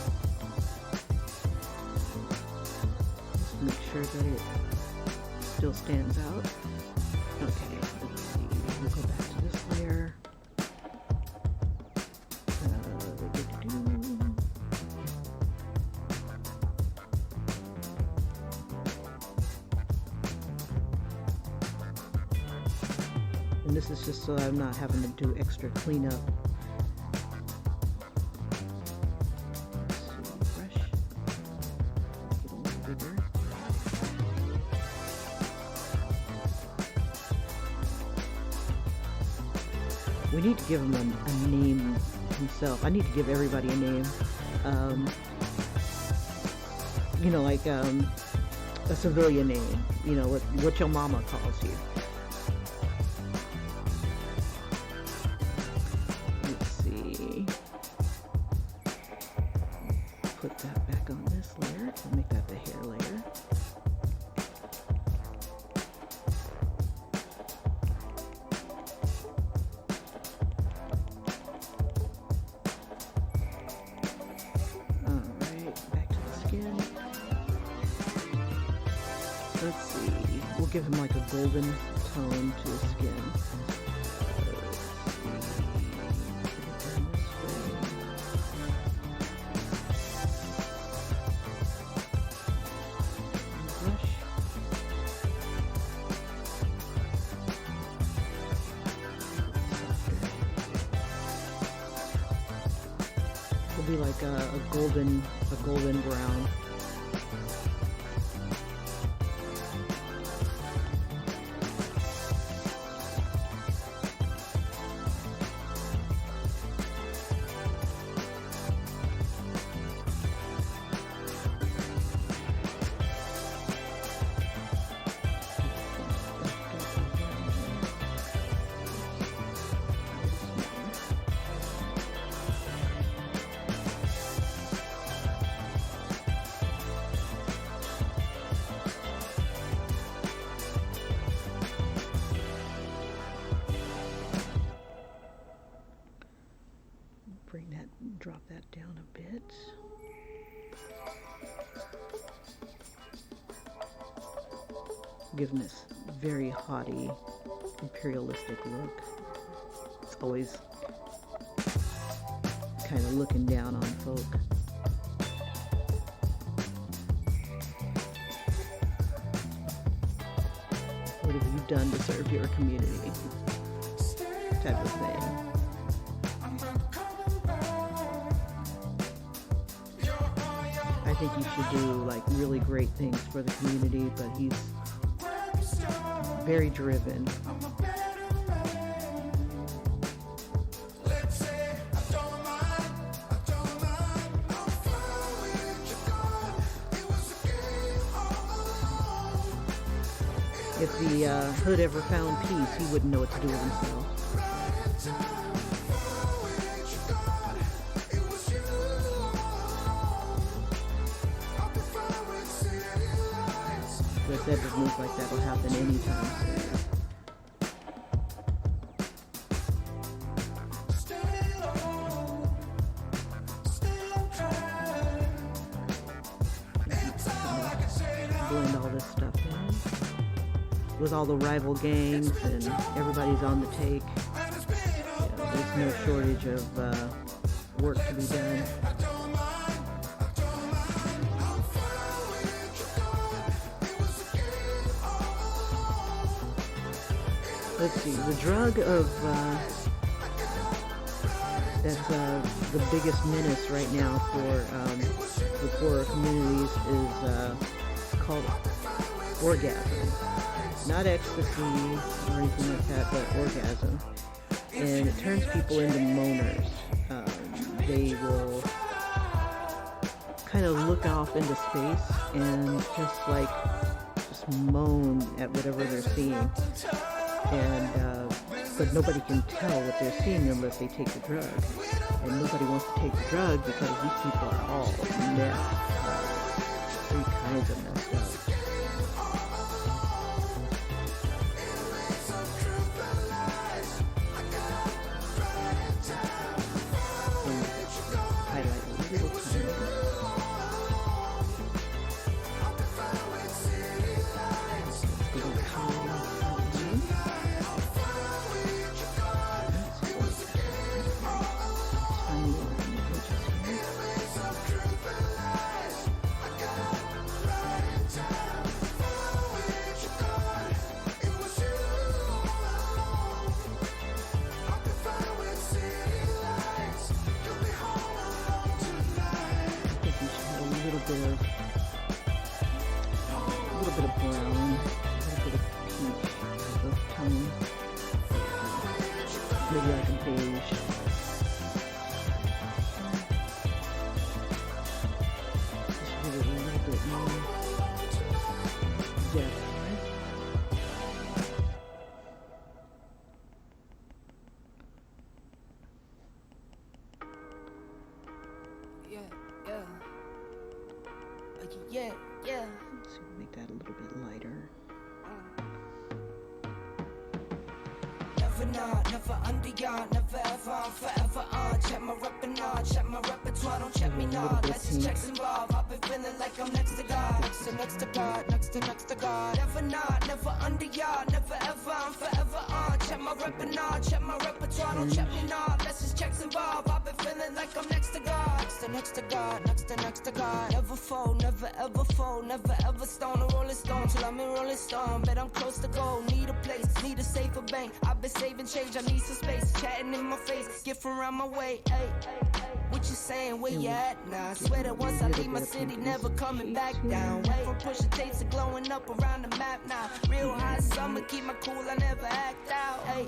Just to make sure that it still stands out. Okay, let's see. We'll go back to this layer. And this is just so I'm not having to do extra cleanup. We need to give him a name himself. I need to give everybody a name. You know, like a civilian name. You know, what your mama calls you. Let's see. Put that back on this layer. I'll make that the hair layer. Let's see, we'll give him like a golden tone to his skin. It'll be like a golden brown. Drop that down a bit. Give him this very haughty, imperialistic look. It's always kind of looking down on folk. What have you done to serve your community, type of thing. I think he should do like really great things for the community, but he's very driven. If the hood ever found peace, he wouldn't know what to do with himself. But that doesn't look like that will happen anytime soon. Blend all this stuff in. With all the rival gangs and everybody's on the take, there's no shortage of work to be done. Let's see, the drug of that's the biggest menace right now for the poorer communities is called orgasm. Not ecstasy or anything like that, but orgasm. And it turns people into moaners. They will kind of look off into space and just moan at whatever they're seeing. And but nobody can tell what they're seeing unless they take the drug. And nobody wants to take the drug because these people are all messed up. Three kinds of messed up. A little bit of brown, a little bit of peach type of tone, maybe like a beige. Just give it a little bit more depth. Yeah. Let's make that a little bit lighter. Never not, never under y'all, never ever, I'm forever on. Check my repertoire, check my repertoire, don't check me not. Let's just checks involved. I've been feeling like I'm next to God, next to God, next to God. Never not, never under y'all, never ever, I'm forever on. Check my repertoire, don't check me not. Let's just checks involved. I've been feeling like I'm next to God, next to God, next to God. Never fold, never ever fold, never ever stone a rolling stone till I'm in Rolling Stone. Bet I'm close to goal, need a place, need a safer bank. I've been saving change, I need some space. Chatting in my face, get from around my way. Ay, what you saying, where you at now? I swear that once I leave my city, never coming back down. Went from pushing tapes to glowing up around the map now. Real hot summer, keep my cool, I never act out. Ay,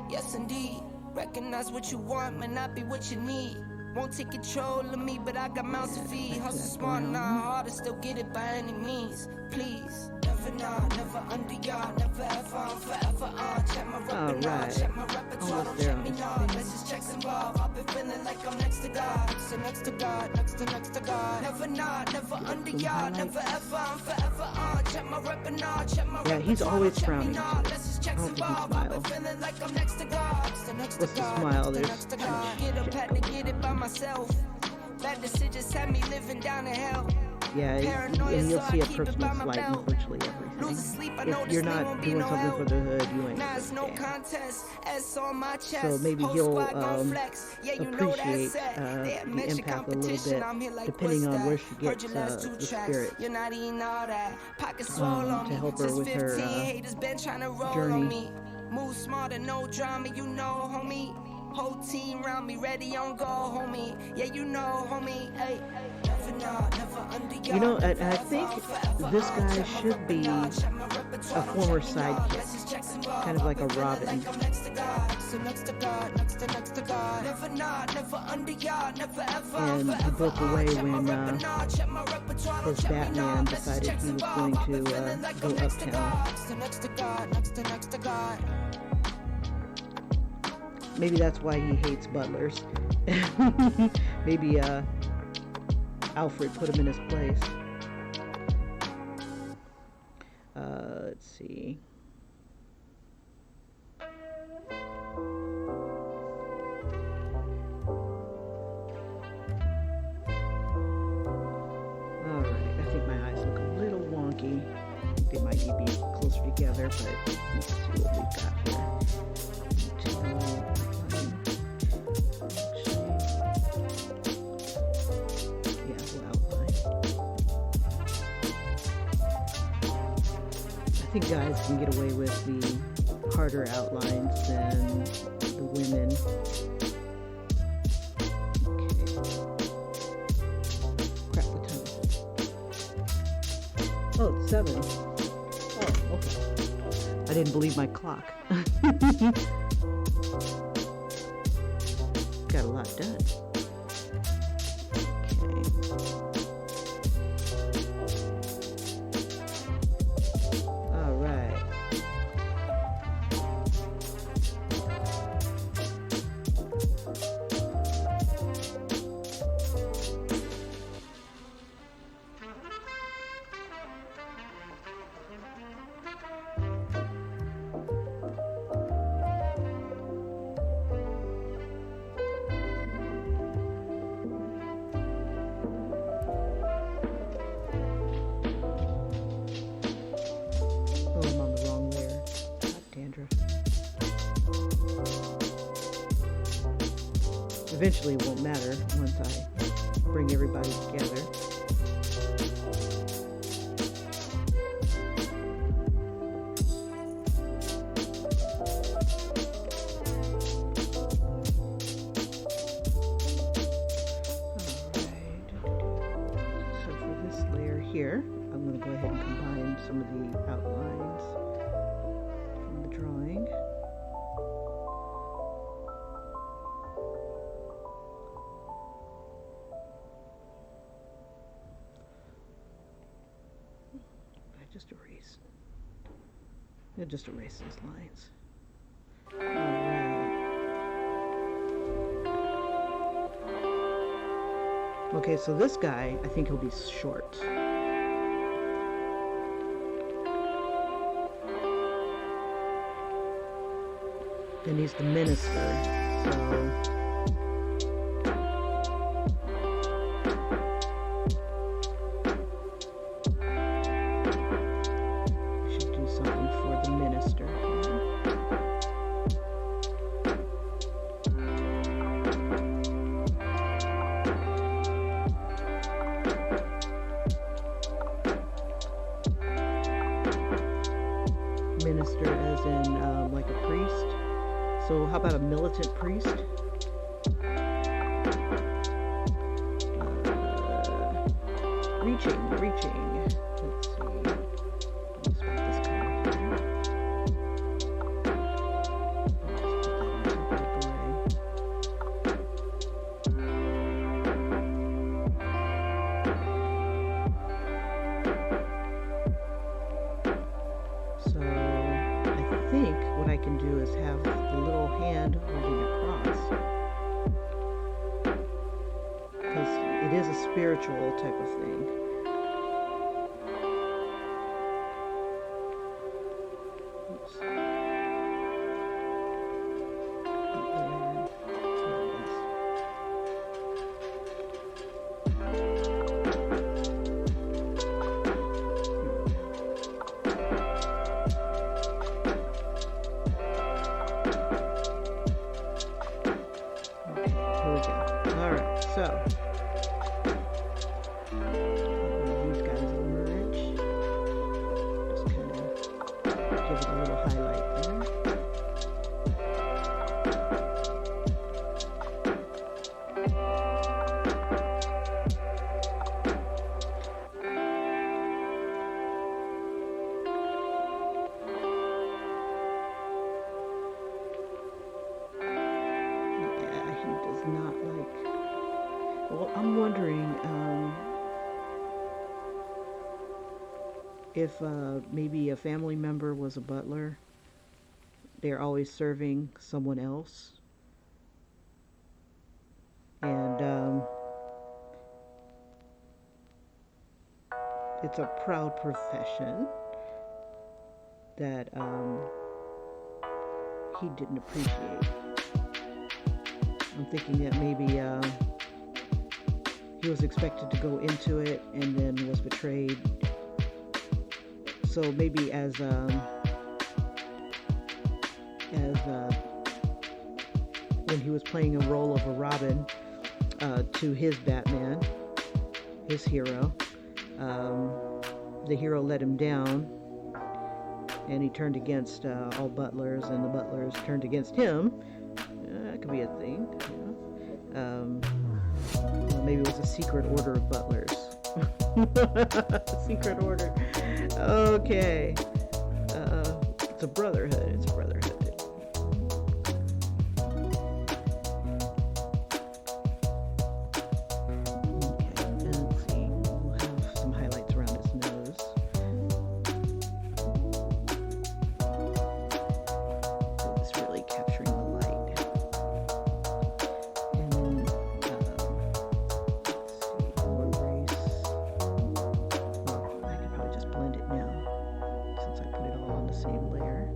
yes indeed, recognize what you want may not be what you need. Won't take control of me, but I got mouths to feed. Hustle smart, not hard to still get it by any means. Please, never not, never under y'all, never ever, I'm forever on. Check my repertoire, check my repertoire, don't check me not. Let's just checks involved. I've been feeling like I'm next to God, next to God, next to God. Never not, never under y'all, never ever, I'm forever on. Check my repertoire, check my repertoire. Yeah, he's always frowning. Let's just checks involved. I've been feeling like I'm next to God, next to God, smile? next to God. Get up, had to get it by myself. Bad decisions had me living down in hell. Yeah, and you'll see a personal slight in virtually everything. If you're not doing something for the hood, you ain't gonna stand. So maybe he'll appreciate the empath a little bit, depending on where she gets the spirit to help her with her journey. Move smarter, no drama, you know, homie. Whole team round me, ready on go, homie. Yeah, you know, homie. Hey, you know, I think this guy should be a former sidekick, kind of like a Robin. And he broke away when his Batman decided he was going to go uptown. Maybe that's why he hates butlers. Maybe Alfred put him in his place. Let's see. Alright, I think my eyes look a little wonky. I think they might need to be closer together, but let's see what we've got here. I think guys can get away with the harder outlines than the women. Okay. Crap, what time is it? Oh, it's 7. Oh, okay. I didn't believe my clock. Got a lot done. Eventually it won't matter once I bring everybody together. Alright. So for this layer here, I'm going to go ahead and combine some of the outlines from the drawing. Just erase those lines. Alright. Okay, so this guy, I think he'll be short. And he's the minister, so... Minister as in like a priest. So how about a militant priest? Reaching. Let's see. Let's put this color here. So I think what I can do is have the little hand holding a cross, because it is a spiritual type of thing. Oops. Here we go. All right, so these guys emerge. Just kind of give it a little highlight there. Not like, well, I'm wondering if maybe a family member was a butler. They're always serving someone else, and it's a proud profession that he didn't appreciate. I'm thinking that maybe he was expected to go into it and then was betrayed. So maybe as when he was playing a role of a Robin to his Batman, his hero, the hero let him down, and he turned against all butlers, and the butlers turned against him. That could be a thing, you know. Maybe it was a secret order of butlers. Secret order. Okay. It's a brotherhood. It's a brotherhood. Okay, and let's see. We'll have some highlights around his nose. It's really capturing the light. And then, let's see, more race. Well, I can probably just blend it now, since I put it all on the same layer.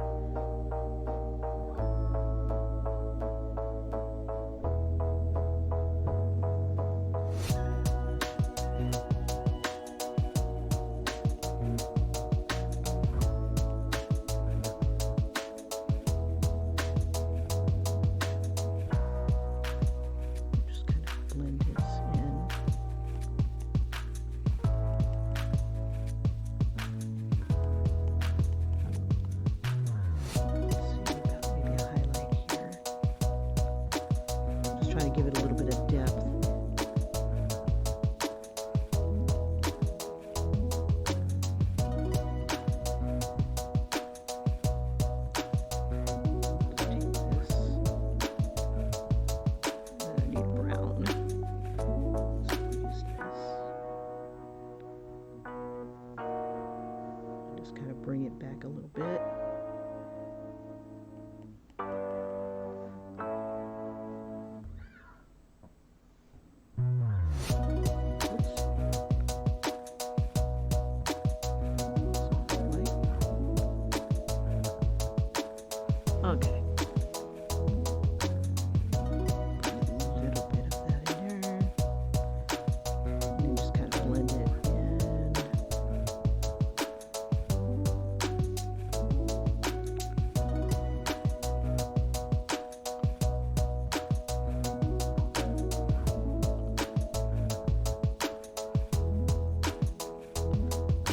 Just kind of blend this in. Let's see about maybe a highlight here. Just trying to give it a little bit of depth. Let's take this. I need brown. So use this. Just kind of bring it back a little bit. Oops. Okay. Put a little bit of that in there. And then just kind of blend it in.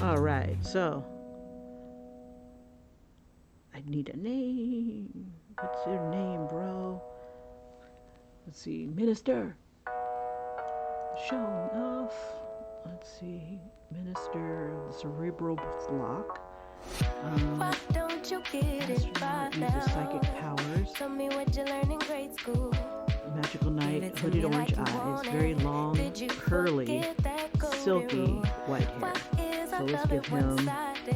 All right, so I need a name. What's your name, bro? Let's see, Minister. Showing off. Let's see, Minister of the Cerebral Block. Why don't you get it by Uses now? psychic powers. Tell me what you learned in grade school. Magical night, Give it to hooded me orange like you eyes, want very it. long, Did you curly, forget that golden silky rule? white Why hair. is So I let's love give it him one-sided?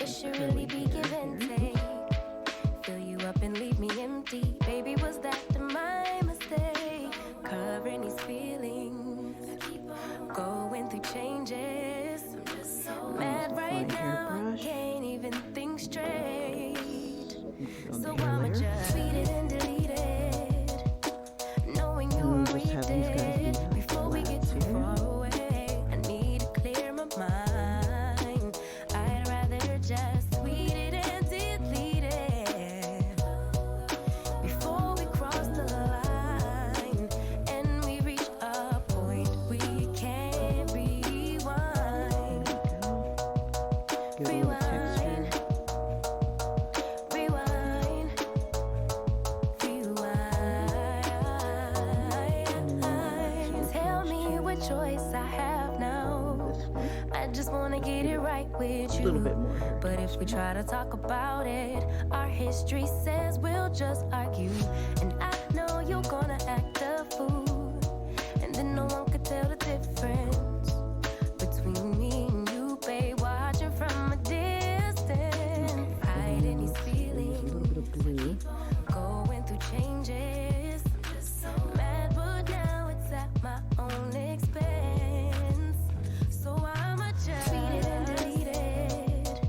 It some should really curly be hair give and here. take. Fill you up and leave me empty. Baby, was that my mistake? Covering these feelings, going through changes. Mad Some right fine now, hairbrush. can't even think straight. On So the hair I'ma layer. just tweet it and delete it, knowing you And won't then just read have these guys be it before we get labs too here. far away. I need to clear my mind. I'd rather just tweet it and delete it just wanna get it right with A you. little bit more here. But if we try to talk about it, our history says we'll just argue. And I know you're gonna act a fool, and then no one could tell the difference between me and you, babe. Watching from a distance, hiding these A feelings, little bit of blue. going through changes. Mad, but now it's at my own expense. So I'ma just tweet it and delete it,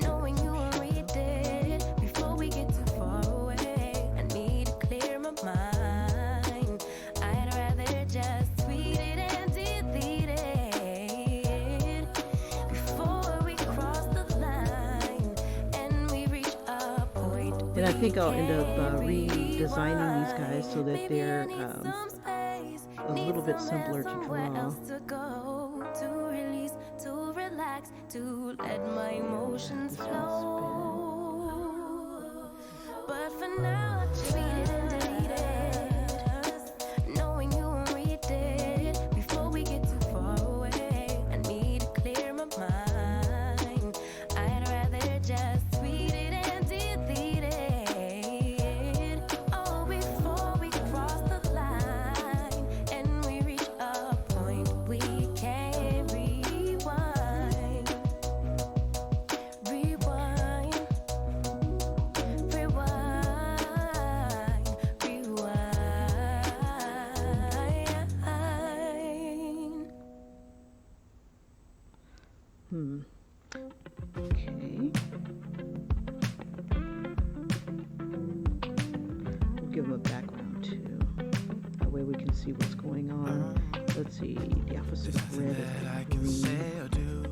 knowing you won't read it before we get too far away. I need to clear my mind. I'd rather just tweet it and delete it before we cross the line and we reach a point. And I think I'll end up redesigning these guys so that they're a little bit simpler to draw. To go, to release, to relax, to let my emotions flow. But for now, I tweet it and delete it, knowing you won't read it before we get too far away. I need to clear my mind. I'd rather just tweet it and delete it. Oh, before we cross the line and we reach a point we can't rewind. Rewind, rewind, rewind. Okay. We'll give them a background too. That way we can see what's going on. Let's see. The opposite of red that I is can green. say or do,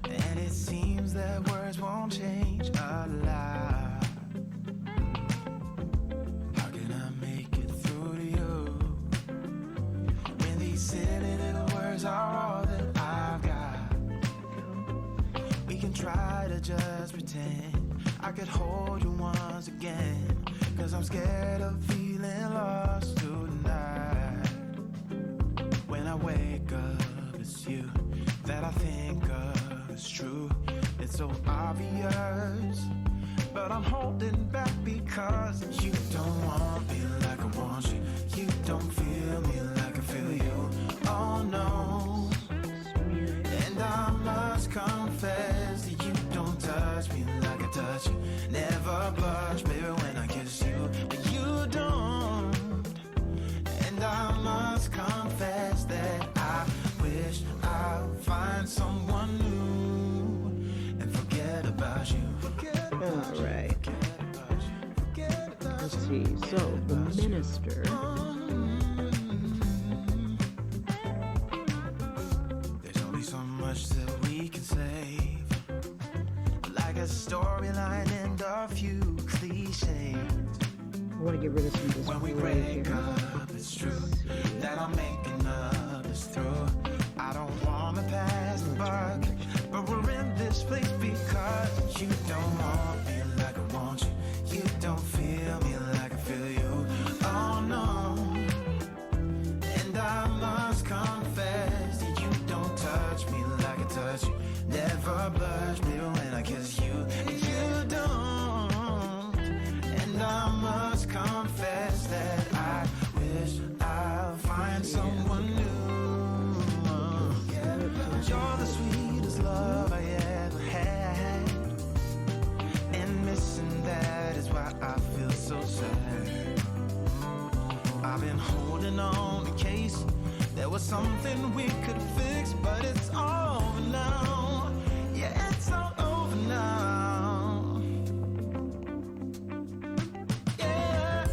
and it seems that words won't change a lot. How can I make it through to you when these silly little words are all that I've got? We can try to just pretend I could hold you once again, 'cause I'm scared of feeling lost tonight. When I wake up, it's you that I think of. It's true, it's so obvious, but I'm holding back because you don't want me like I want you. You don't feel me like I feel you. Oh no. And I must confess that you don't touch me like I touch you. Never blush, baby, when I kiss you. But you don't. And I must confess that I wish I'd find someone new and forget about you. All right. Let's see. So the minister. There's only so much that we can save, like a storyline and a few cliches. I want to get rid of some of this When we gray break here. up, it's true that I'm making up this through. I don't want to pass the buck, but we're in this place because you don't want me like I want you. You don't feel me like I feel you. Oh no. And I must confess that you don't touch me like I touch you. Never blush, baby, when I kiss you. You don't. And I must confess that I wish I'd find someone new. You're the sweetest love I ever had, and missing that is why I feel so sad. I've been holding on in case there was something we could fix, but it's over now. Yeah, it's all over now. Yeah.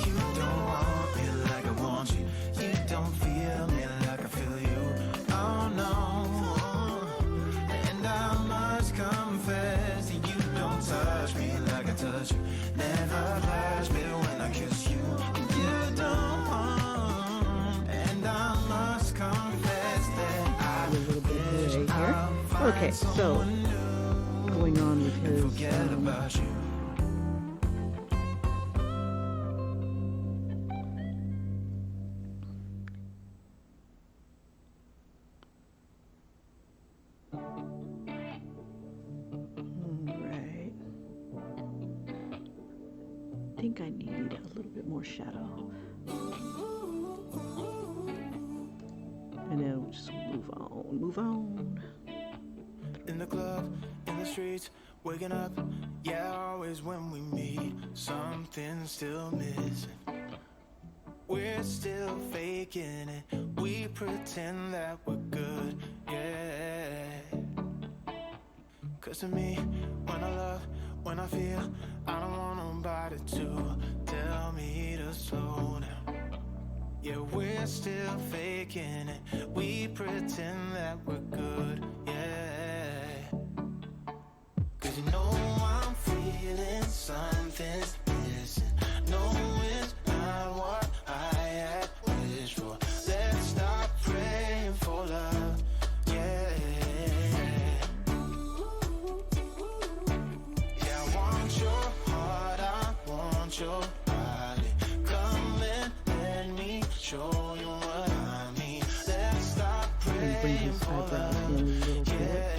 You don't want me like I want you. You don't feel me like I feel you. Oh no. And I must confess that you don't touch me like I touch you. Never blush, baby, when I kiss you. You don't. Okay, so going on with his forget about you. right. I think I need a little bit more shadow. And then we'll just move on. In the club, in the streets, waking up, yeah, always when we meet, something's still missing. We're still faking it, we pretend that we're good, yeah. Cause to me, when I love, when I feel, I don't want nobody to tell me to slow down. Yeah, we're still faking it, we pretend that we're good, yeah. Cause you know I'm feeling something's missing. No, it's not what I had wished for. Let's stop praying for love, yeah. Yeah, I want your heart, I want your body. Come and let me show you what I mean. Let's stop And bring praying his for eyebrows in a love, little bit. yeah.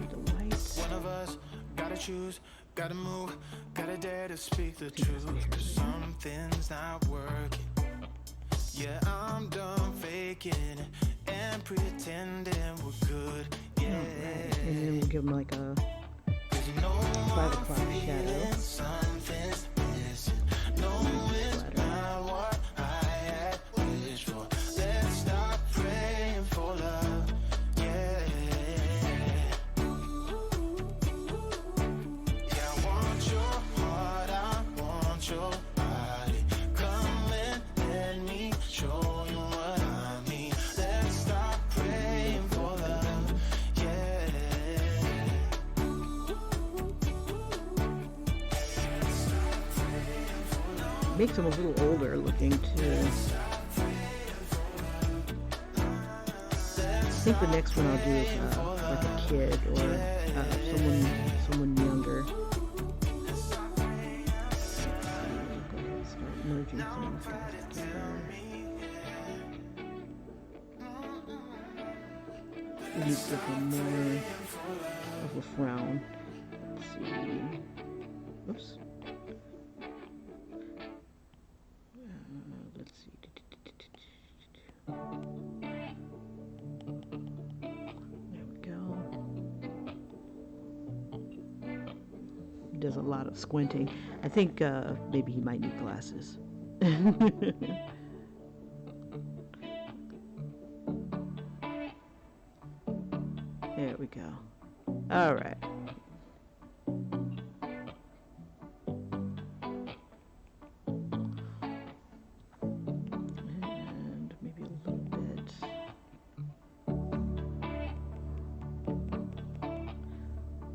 The whites. One of us gotta choose, gotta move, gotta dare to speak the truth. Cause something's not working. Yeah, I'm done faking it and pretending we're good. Yeah. Alright, and then we'll give him like a 'Cause you know 5 I'm o'clock feeling shadow. something's missing. No, it's not what I had wished for. Let's stop praying for love. Yeah. Yeah, I want your heart, I want your body. Come and let me show you what I mean. Let's stop praying for love. Yeah. Makes him a little older looking too. I think the next one I'll do is like a kid or someone younger. Start merging things together. We need to give him more of a frown. Let's see. Oops. Let's see. There we go. He does a lot of squinting. I think maybe he might need glasses. There we go. All right. And maybe a little bit.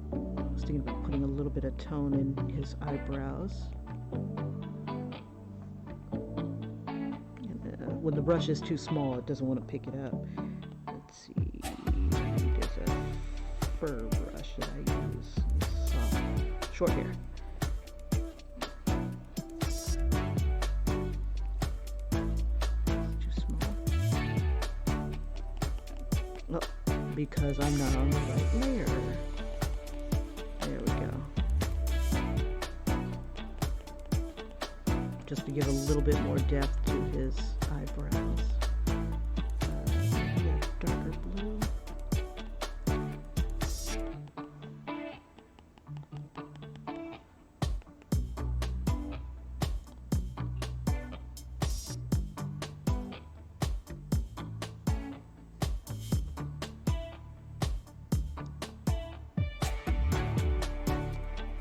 I was thinking about putting a little bit of tone in his eyebrows. And, when the brush is too small, it doesn't want to pick it up. Let's see. There's a fur brush that I use. Soft, short hair. Too small. Oh, because I'm not on the right layer. There we go. Just to give a little bit more depth to his eyebrows. Maybe a darker blue.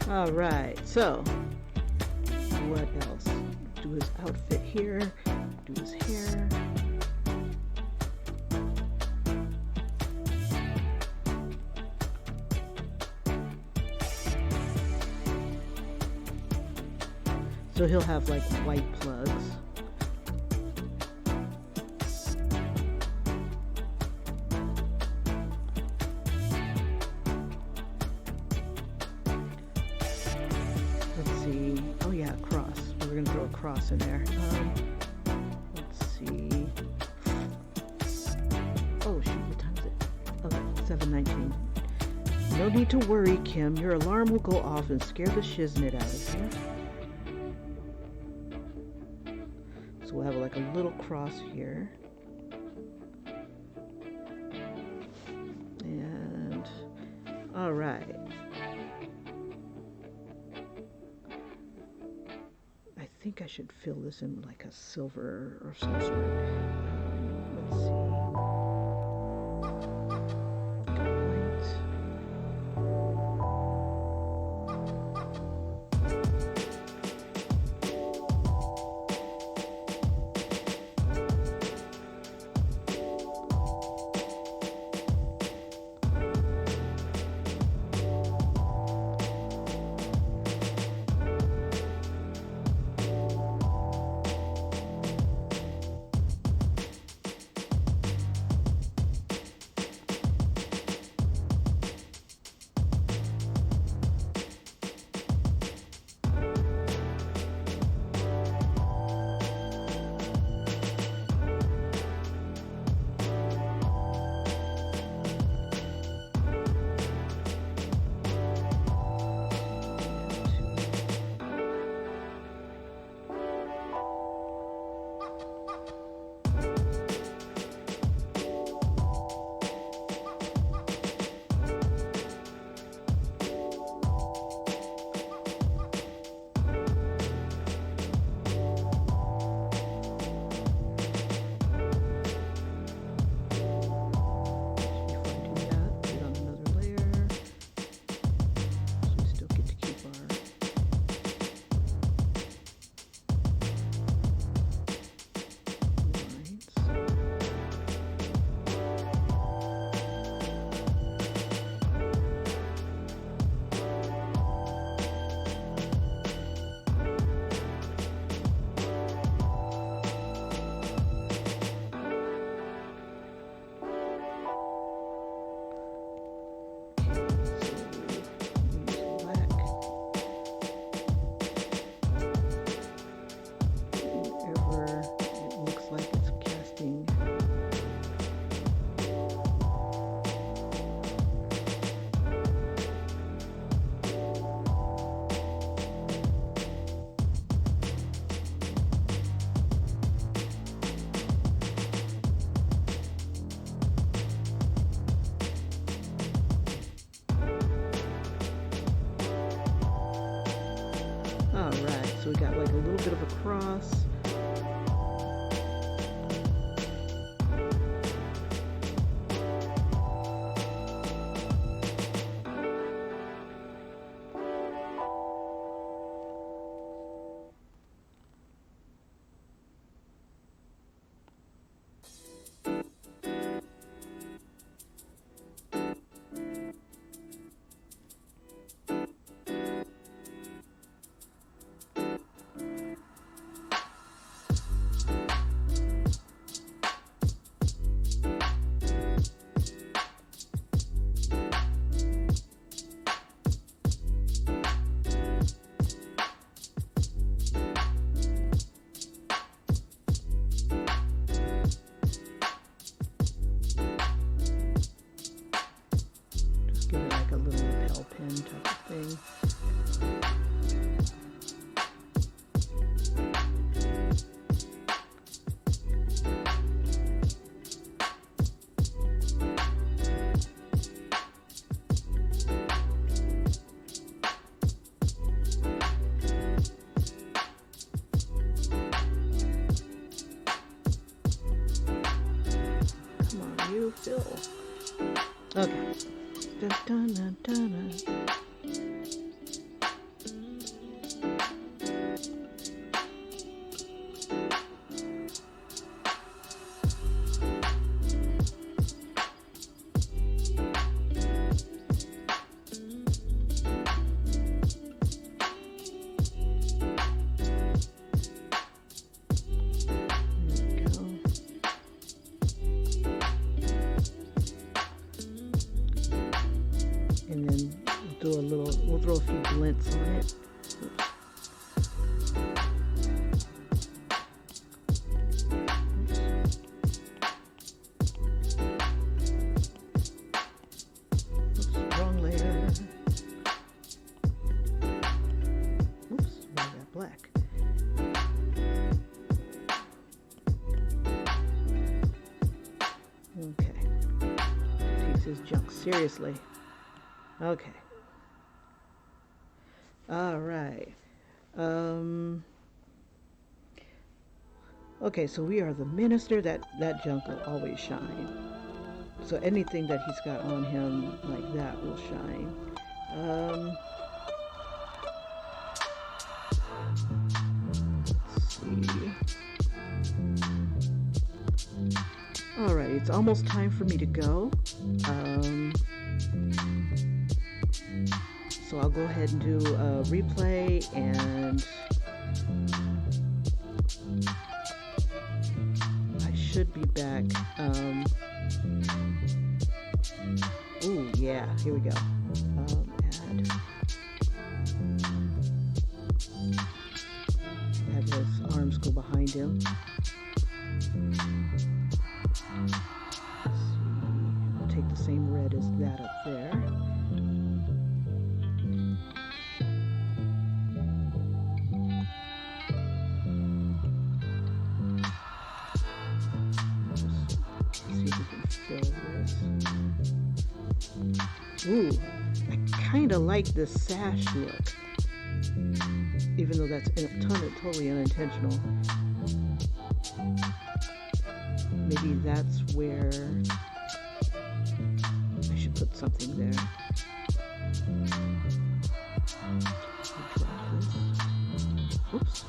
All right, so what else? Do his outfit here, do his hair. So he'll have like white plugs. cross in there. Let's see. Oh shoot, what time is it? Oh, 7:19. No need to worry, Kim. Your alarm will go off and scare the shiznit out of you. So we'll have like a little cross here. And all right. I think I should fill this in with like a silver or some sort. Let's see. Alright, so we got like a little bit of a cross. Fill. Okay. Dun, dun, dun, dun, dun. And then we'll throw a few glints on it. seriously. Okay. All right. Um, okay, so we are the minister. That junk will always shine. So anything that he's got on him like that will shine. Let's see. All right, it's almost time for me to go. So I'll go ahead and do a replay, and I should be back. Ooh, yeah, here we go. Have his arms go behind him. Let's see. I'll take the same red as that up there. Ooh, I kind of like this sash look, even though that's totally unintentional. Maybe that's where I should put something there. Drop this. Oops.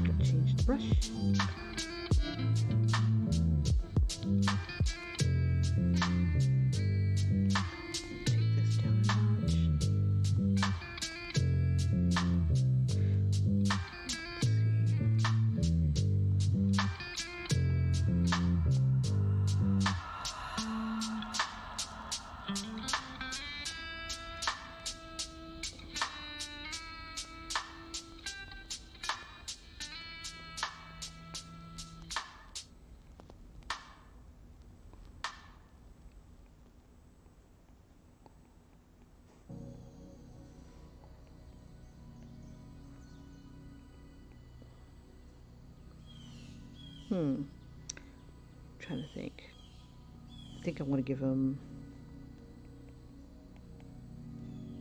Gotta change the brush. Trying to think. I think I want to give him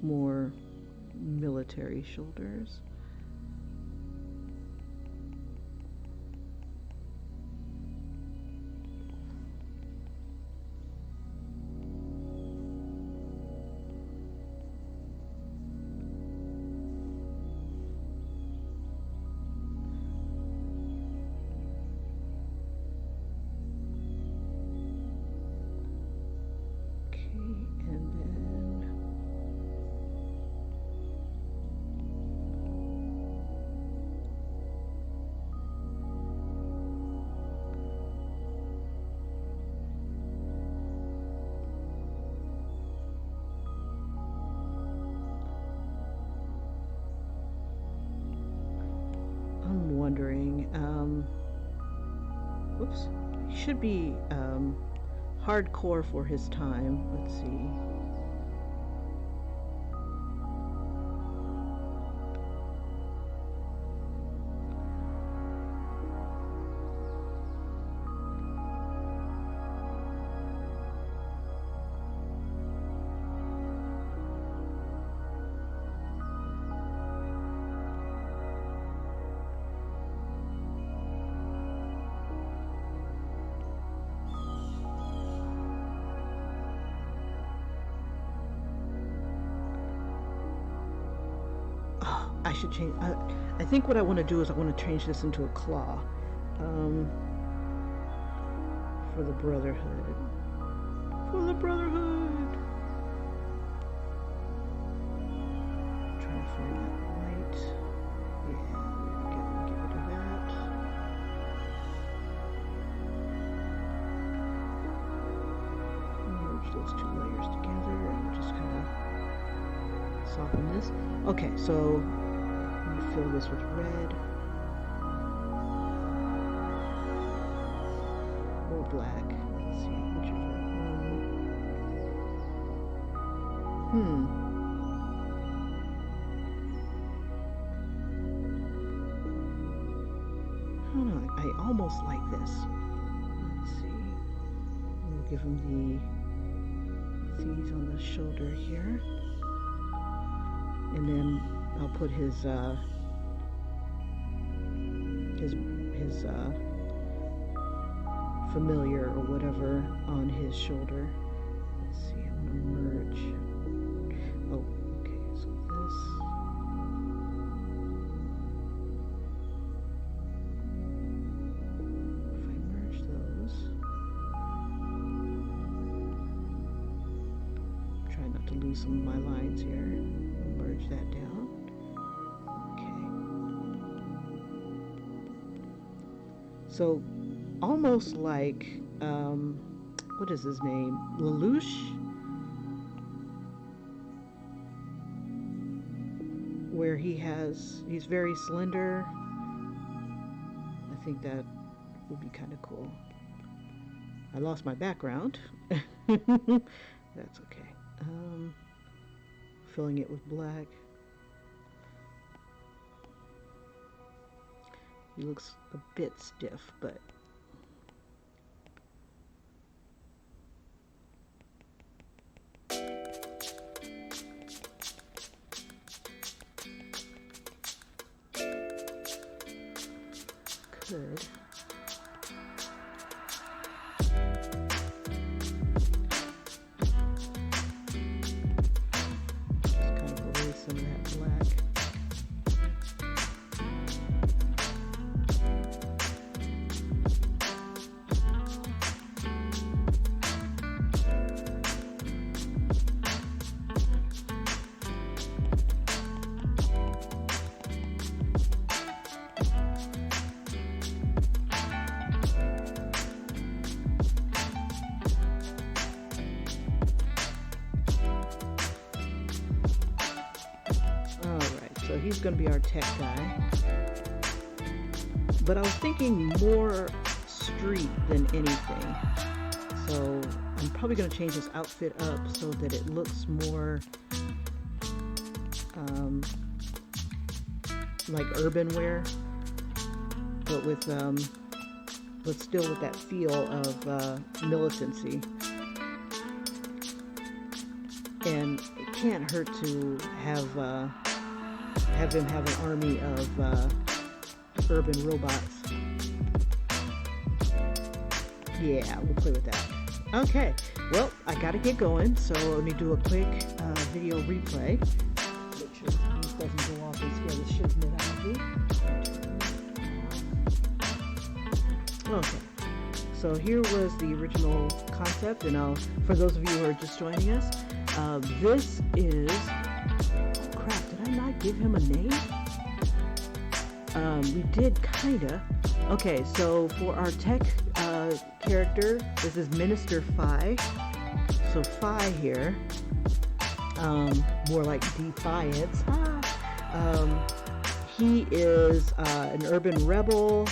more military shoulders. Wondering, whoops, he should be hardcore for his time. Let's see. I should change. I think what I want to do is I want to change this into a claw for the Brotherhood. For the Brotherhood. Trying to find that white. Yeah, there we go. Get rid of that. Merge those two layers together and just kind of soften this. Okay, so fill this with red or black. Let's see, whichever. I don't know. I almost like this. Let's see. We'll give him the See, he's on the shoulder here. And then I'll put his familiar or whatever on his shoulder. Let's see, I want to merge. Oh, okay, so this. If I merge those. Try not to lose some of my lines here. Merge that down. Okay. So almost like, what is his name? Lelouch? Where he's very slender. I think that would be kind of cool. I lost my background. That's okay. Filling it with black. He looks a bit stiff, but could. Just kind of erase some of that black. So he's going to be our tech guy. But I was thinking more street than anything. So I'm probably going to change his outfit up so that it looks more like urban wear, but with but still with that feel of militancy. And it can't hurt to have him have an army of urban robots. Yeah, we'll play with that. Okay, well, I gotta get going, so let me do a quick video replay. Make sure these doesn't go off and scare the shiznit out of you. Okay, so here was the original concept, and for those of you who are just joining us, this is, oh crap, did I not give him a name? We did kinda. Okay, so for our tech character, this is Minister Phi. So Phi here, more like Defiance. He is an urban rebel,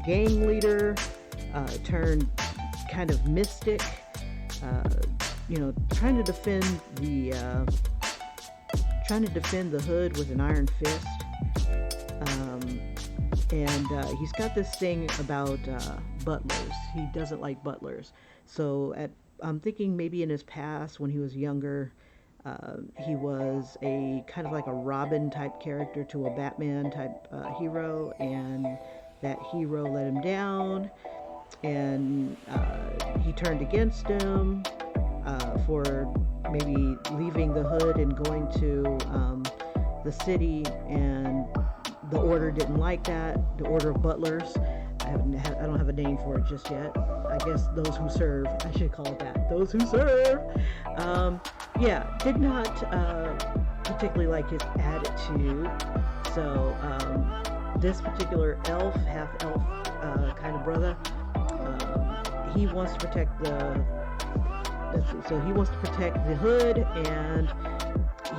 gang leader, turned kind of mystic, trying to defend the hood with an iron fist. And he's got this thing about butlers. He doesn't like butlers. So I'm thinking maybe in his past when he was younger, he was a kind of like a Robin type character to a Batman type hero, and that hero let him down, and he turned against him for maybe leaving the hood and going to the city, and the order didn't like that. The order of butlers. I don't have a name for it just yet. I guess those who serve. I should call it that. Those who serve. Did not particularly like his attitude. So this particular elf, half elf kind of brother, he wants to protect the hood, and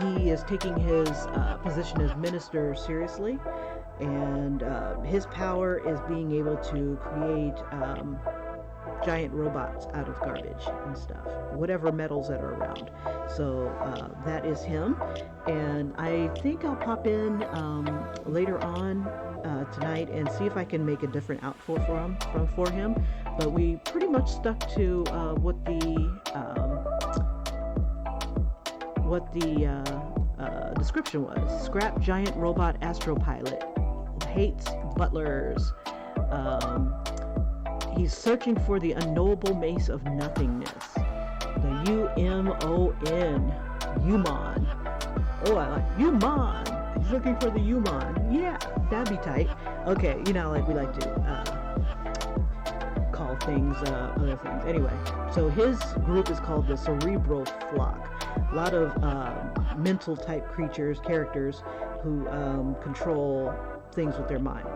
he is taking his position as minister seriously, and his power is being able to create giant robots out of garbage and stuff, whatever metals that are around. So that is him, and I think I'll pop in later on tonight and see if I can make a different outfit for him. But we pretty much stuck to what the description was. Scrap giant robot astropilot, hates butlers. He's searching for the unknowable mace of nothingness. The U-M-O-N. Umon. Oh, I like Umon. He's looking for the Umon. Yeah, that'd be tight. Okay, you know, like we like to call things other things. Anyway, so his group is called the Cerebral Flock. A lot of mental type characters who control things with their mind,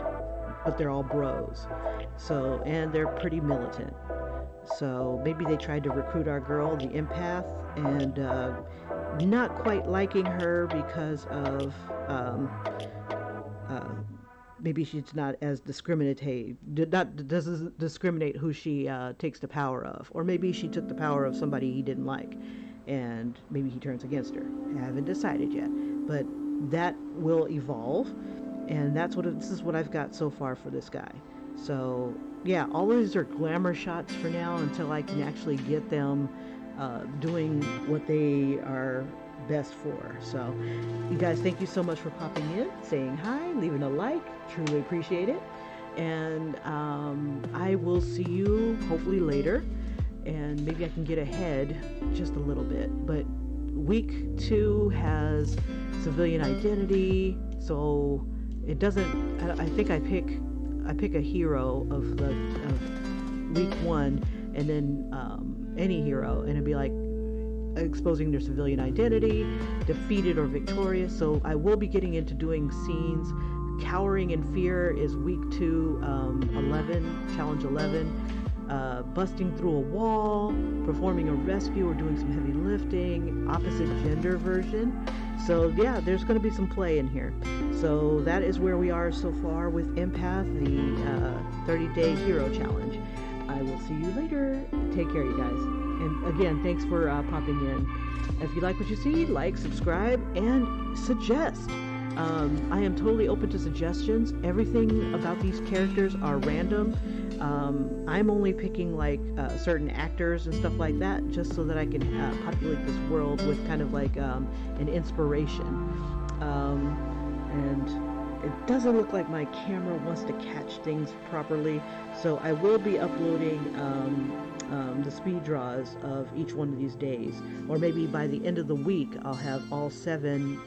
but they're all bros. So, and they're pretty militant. So maybe they tried to recruit our girl, the empath, and not quite liking her because of maybe she's not as doesn't discriminate who she takes the power of, or maybe she took the power of somebody he didn't like, and maybe he turns against her. I haven't decided yet, but that will evolve, and this is what I've got so far for this guy. So yeah, all of these are glamour shots for now until I can actually get them doing what they are best for. So you guys, thank you so much for popping in, saying hi, leaving a like, truly appreciate it. And I will see you hopefully later, and maybe I can get ahead just a little bit. But week 2 has civilian identity, so it doesn't, I think I pick a hero of week 1, and then any hero, and it'd be like exposing their civilian identity, defeated or victorious. So I will be getting into doing scenes. Cowering in fear is week 2, 11, challenge 11. Busting through a wall, performing a rescue, or doing some heavy lifting, opposite gender version. So yeah, there's going to be some play in here. So that is where we are so far with Empath, the 30-day hero challenge. I will see you later. Take care, you guys. And again, thanks for popping in. If you like what you see, like, subscribe, and suggest. I am totally open to suggestions. Everything about these characters are random. I'm only picking like certain actors and stuff like that, just so that I can populate this world with kind of like an inspiration. And it doesn't look like my camera wants to catch things properly, so I will be uploading the speed draws of each one of these days, or maybe by the end of the week I'll have all 7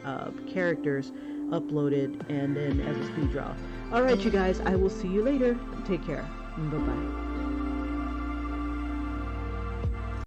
characters uploaded, and then as a speed draw. Alright, you guys, I will see you later. Take care. Bye-bye.